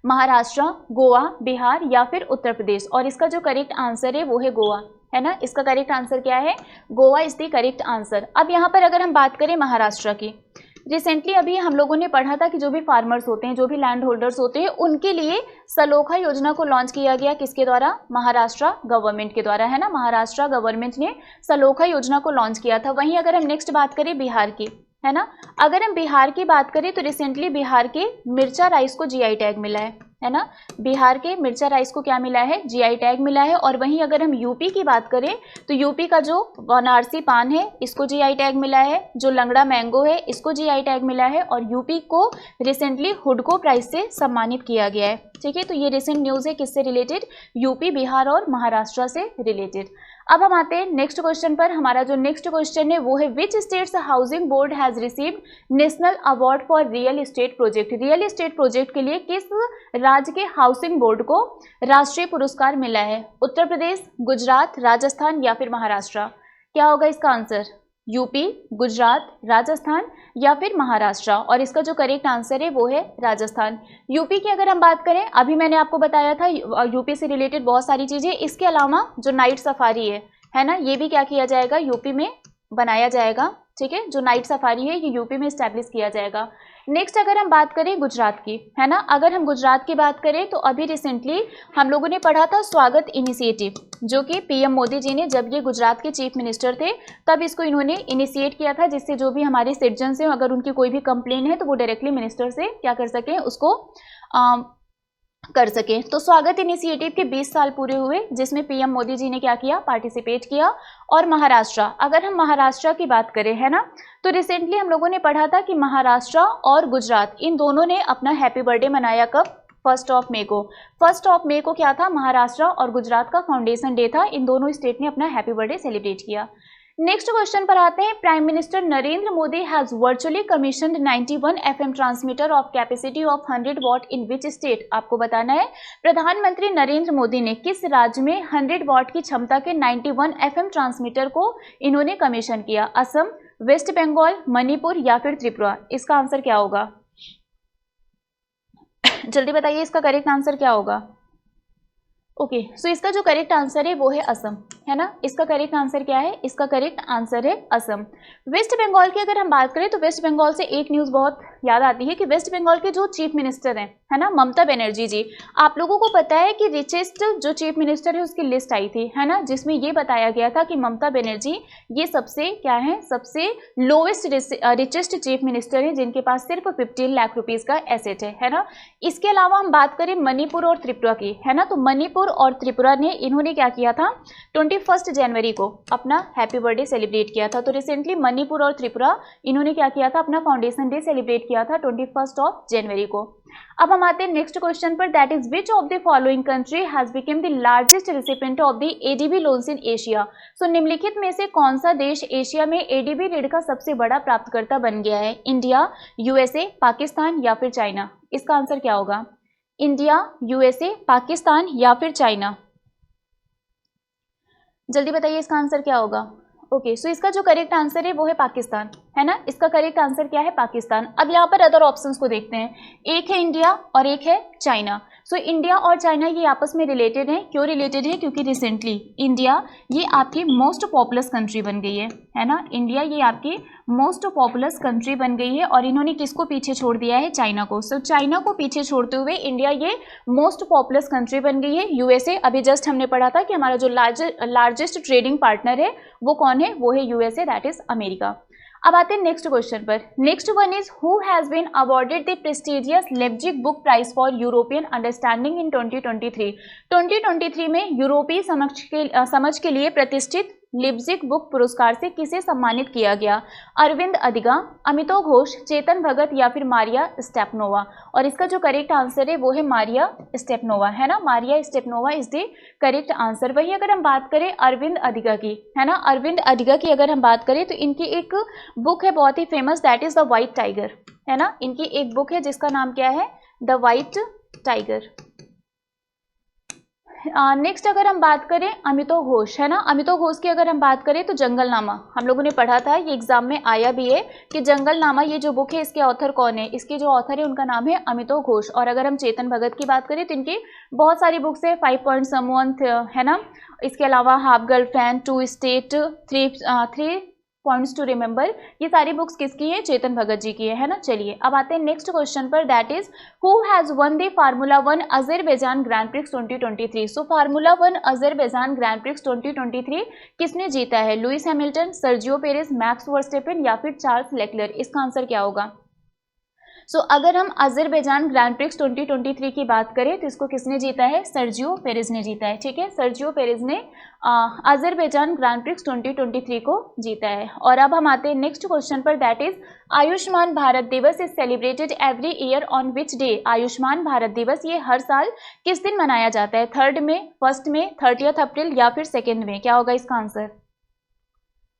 महाराष्ट्र, गोवा, बिहार या फिर उत्तर प्रदेश। और इसका जो करेक्ट आंसर है वो है गोवा, है ना। इसका करेक्ट आंसर क्या है? Goa is the correct answer. अब यहाँ पर अगर हम बात करें महाराष्ट्र की, रिसेंटली अभी हम लोगों ने पढ़ा था कि जो भी फार्मर्स होते हैं, जो भी लैंड होल्डर्स होते हैं, उनके लिए सलोखा योजना को लॉन्च किया गया। किसके द्वारा? महाराष्ट्र गवर्नमेंट के द्वारा, है ना। महाराष्ट्र गवर्नमेंट ने सलोखा योजना को लॉन्च किया था। वहीं अगर हम नेक्स्ट बात करें बिहार की, है ना, अगर हम बिहार की बात करें तो रिसेंटली बिहार के मिर्चा राइस को GI टैग मिला है ना। बिहार के मिर्चा राइस को क्या मिला है? GI टैग मिला है। और वहीं अगर हम यूपी की बात करें तो यूपी का जो बनारसी पान है इसको GI टैग मिला है, जो लंगड़ा मैंगो है इसको GI टैग मिला है, और यूपी को रिसेंटली हुडको प्राइज से सम्मानित किया गया है। ठीक है, तो ये रिसेंट न्यूज़ है किससे रिलेटेड? यूपी, बिहार और महाराष्ट्र से रिलेटेड। अब हम आते हैं नेक्स्ट क्वेश्चन पर। हमारा जो नेक्स्ट क्वेश्चन है वो है which states housing board has received national award for real estate project. Real estate project के लिए किस राज्य के हाउसिंग बोर्ड को राष्ट्रीय पुरस्कार मिला है? उत्तर प्रदेश, गुजरात, राजस्थान या फिर महाराष्ट्र। क्या होगा इसका आंसर? यूपी, गुजरात, राजस्थान या फिर महाराष्ट्र। और इसका जो करेक्ट आंसर है वो है राजस्थान। यूपी की अगर हम बात करें, अभी मैंने आपको बताया था यूपी से रिलेटेड बहुत सारी चीजें। इसके अलावा जो नाइट सफारी है ना, ये भी क्या किया जाएगा? यूपी में बनाया जाएगा। ठीक है, जो नाइट सफारी है ये यूपी में स्टैब्लिश किया जाएगा। नेक्स्ट अगर हम बात करें गुजरात की, है ना, अगर हम गुजरात की बात करें तो अभी रिसेंटली हम लोगों ने पढ़ा था स्वागत इनिशिएटिव, जो कि PM मोदी जी ने, जब ये गुजरात के चीफ मिनिस्टर थे तब इसको इन्होंने इनिशिएट किया था, जिससे जो भी हमारे सिटीजन्स हैं अगर उनकी कोई भी कंप्लेन है तो वो डायरेक्टली मिनिस्टर से क्या कर सकें, उसको कर सकें। तो स्वागत इनिशिएटिव के 20 साल पूरे हुए, जिसमें PM मोदी जी ने क्या किया? पार्टिसिपेट किया। और महाराष्ट्र, अगर हम महाराष्ट्र की बात करें, है ना, तो रिसेंटली हम लोगों ने पढ़ा था कि महाराष्ट्र और गुजरात इन दोनों ने अपना हैप्पी बर्थडे मनाया। कब? 1 मई को। 1 मई को क्या था? महाराष्ट्र और गुजरात का फाउंडेशन डे था। इन दोनों स्टेट ने अपना हैप्पी बर्थडे सेलिब्रेट किया। नेक्स्ट क्वेश्चन पर आते हैं। Prime minister Narendra Modi has virtually commissioned 91 FM transmitter of capacity of 100 what in which state. आपको बताना है प्रधानमंत्री नरेंद्र मोदी ने किस राज्य में 100 वॉट की क्षमता के 91 FM ट्रांसमीटर को इन्होंने कमीशन किया? असम, वेस्ट बंगाल, मणिपुर या फिर त्रिपुरा। इसका आंसर क्या होगा? जल्दी बताइए, इसका करेक्ट आंसर क्या होगा? ओके, सो इसका जो करेक्ट आंसर है वो है असम, है ना। इसका करेक्ट आंसर क्या है? इसका करेक्ट आंसर है असम। वेस्ट बंगाल की अगर हम बात करें तो वेस्ट बंगाल से एक न्यूज़ बहुत याद आती है कि वेस्ट बंगाल के जो चीफ मिनिस्टर हैं, है ना, ममता बनर्जी जी, आप लोगों को पता है कि रिचेस्ट जो चीफ मिनिस्टर है उसकी लिस्ट आई थी, है ना, जिसमें ये बताया गया था कि ममता बनर्जी ये सबसे क्या है? सबसे लोवेस्ट रिचेस्ट चीफ मिनिस्टर है, जिनके पास सिर्फ 15 लाख रुपीज़ का एसेट है ना। इसके अलावा हम बात करें मणिपुर और त्रिपुरा की, है ना, तो मणिपुर और त्रिपुरा ने इन्होंने क्या किया था? 21 जनवरी को अपना हैप्पी बर्थडे सेलिब्रेट किया था। तो रिसेंटली मणिपुर और त्रिपुरा इन्होंने क्या किया था, अपना फाउंडेशन डे सेलिब्रेट किया था 21 जनवरी को। अब हम आते हैं नेक्स्ट क्वेश्चन पर, that is which of the following country has become the largest recipient of the ADB loans in Asia. So निम्नलिखित में से कौन सा देश एशिया में एडीबी ऋण का सबसे बड़ा प्राप्तकर्ता बन गया है? इंडिया, यूएसए, पाकिस्तान या फिर चाइना? इसका आंसर क्या होगा? इंडिया, यूएसए, पाकिस्तान या फिर चाइना? जल्दी बताइए इसका आंसर क्या होगा। ओके, सो इसका जो करेक्ट आंसर है वो है पाकिस्तान, है ना। इसका करेक्ट आंसर क्या है? पाकिस्तान। अब यहाँ पर अदर ऑप्शंस को देखते हैं, एक है इंडिया और एक है चाइना। सो इंडिया और चाइना ये आपस में रिलेटेड हैं। क्यों रिलेटेड है? क्योंकि रिसेंटली इंडिया ये आपकी मोस्ट पॉपुलस कंट्री बन गई है ना। इंडिया ये आपकी मोस्ट पॉपुलस कंट्री बन गई है और इन्होंने किसको पीछे छोड़ दिया है? चाइना को। सो चाइना को पीछे छोड़ते हुए इंडिया ये मोस्ट पॉपुलस कंट्री बन गई है। यूएसए, अभी जस्ट हमने पढ़ा था कि हमारा जो लार्जेस्ट ट्रेडिंग पार्टनर है वो कौन है? वो है यूएसए, दैट इज अमेरिका। अब आते हैं नेक्स्ट क्वेश्चन पर। Next one is who has been awarded the prestigious Leipzig book prize for European understanding in 2023। 2023 में यूरोपीय समझ के लिए प्रतिष्ठित लिप्जिग बुक पुरस्कार से किसे सम्मानित किया गया? अरविंद अधिगा, अमितोव घोष, चेतन भगत या फिर मारिया स्टेपनोवा? और इसका जो करेक्ट आंसर है वो है मारिया स्टेपनोवा, है ना। Maria Stepanova is the correct answer. वही अगर हम बात करें अरविंद अधिगा की, है ना, अरविंद अधिगा की अगर हम बात करें तो इनकी एक बुक है बहुत ही famous, that is the White Tiger, है ना। इनकी एक बुक है जिसका नाम क्या है? The White tiger. नेक्स्ट अगर हम बात करें अमितोव घोष, है ना, अमितोव घोष की अगर हम बात करें तो जंगलनामा, हम लोगों ने पढ़ा था, ये एग्जाम में आया भी है कि जंगलनामा ये जो बुक है इसके ऑथर कौन है? इसके जो ऑथर है उनका नाम है अमितोव घोष। और अगर हम चेतन भगत की बात करें तो इनकी बहुत सारी बुक्स है, 5 पॉइंट समवन, है ना। इसके अलावा half girlfriend, 2 state, 3 points to remember, ये सारी बुक्स किसकी है? चेतन भगत जी की है ना। चलिए अब आते हैं नेक्स्ट क्वेश्चन पर, that is who has won the Formula 1 Azerbaijan Grand Prix 2023। So Formula 1 Azerbaijan Grand Prix 2023 किसने जीता है? Lewis Hamilton, Sergio Perez, Max Verstappen या फिर चार्ल्स लेक्लर? इसका आंसर क्या होगा? सो अगर हम अजरबैजान ग्रैंड प्रिक्स 2023 की बात करें तो इसको किसने जीता है? सर्जियो पेरेज ने जीता है, ठीक है। सर्जियो पेरेज ने अजरबैजान ग्रैंड प्रिक्स 2023 को जीता है। और अब हम आते हैं नेक्स्ट क्वेश्चन पर, दैट इज आयुष्मान भारत दिवस is celebrated every year on which day. Ayushman Bharat दिवस ये हर साल किस दिन मनाया जाता है? 3rd में, 1st में, 30 अप्रैल या फिर 2nd में? क्या होगा इसका आंसर?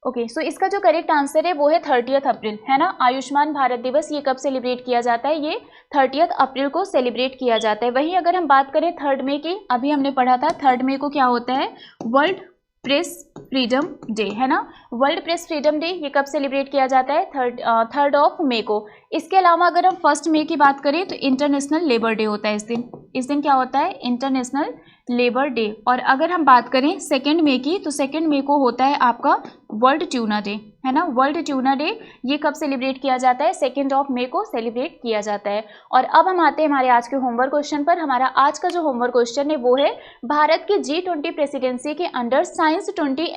ओके, सो इसका जो करेक्ट आंसर है वो है 30 अप्रैल, है ना। आयुष्मान भारत दिवस ये कब सेलिब्रेट किया जाता है? ये 30 अप्रैल को सेलिब्रेट किया जाता है। वहीं अगर हम बात करें 3rd मई की, अभी हमने पढ़ा था 3rd मई को क्या होता है? वर्ल्ड प्रेस फ्रीडम डे, है ना। वर्ल्ड प्रेस फ्रीडम डे ये कब सेलिब्रेट किया जाता है? 3rd मई को। इसके अलावा अगर हम 1st मई की बात करें तो इंटरनेशनल लेबर डे होता है इस दिन। इस दिन क्या होता है? International labour day. और अगर हम बात करें 2nd मई की तो 2nd मई को होता है आपका वर्ल्ड ट्यूना डे, है ना। वर्ल्ड ट्यूना डे ये कब सेलिब्रेट किया जाता है? 2nd मई को सेलिब्रेट किया जाता है। और अब हम आते हैं हमारे आज के होमवर्क क्वेश्चन पर। हमारा आज का जो होमवर्क क्वेश्चन है वो है भारत की G20 प्रेसिडेंसी के अंडर साइंस 20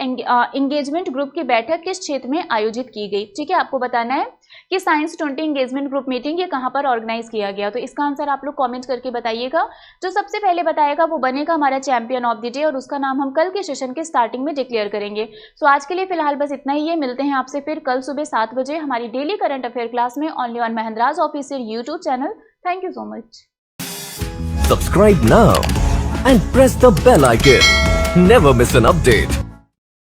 एंगेजमेंट ग्रुप की बैठक किस क्षेत्र में आयोजित की गई? ठीक है, आपको बताना है कि साइंस 20 एंगेजमेंट ग्रुप मीटिंग ये कहाँ पर ऑर्गेनाइज किया गया। तो इसका आंसर आप लोग कमेंट करके बताइएगा। जो सबसे पहले बताएगा वो बनेगा हमारा चैंपियन ऑफ द डे और उसका नाम हम कल के सेशन के स्टार्टिंग में डिक्लेयर करेंगे। सो आज के लिए फिलहाल बस इतना ही है। मिलते हैं आपसे फिर कल सुबह 7 बजे हमारी डेली करंट अफेयर क्लास में, only on Mahendras official YouTube channel. Thank you so much. Subscribe now and press the bell icon. Never miss an update.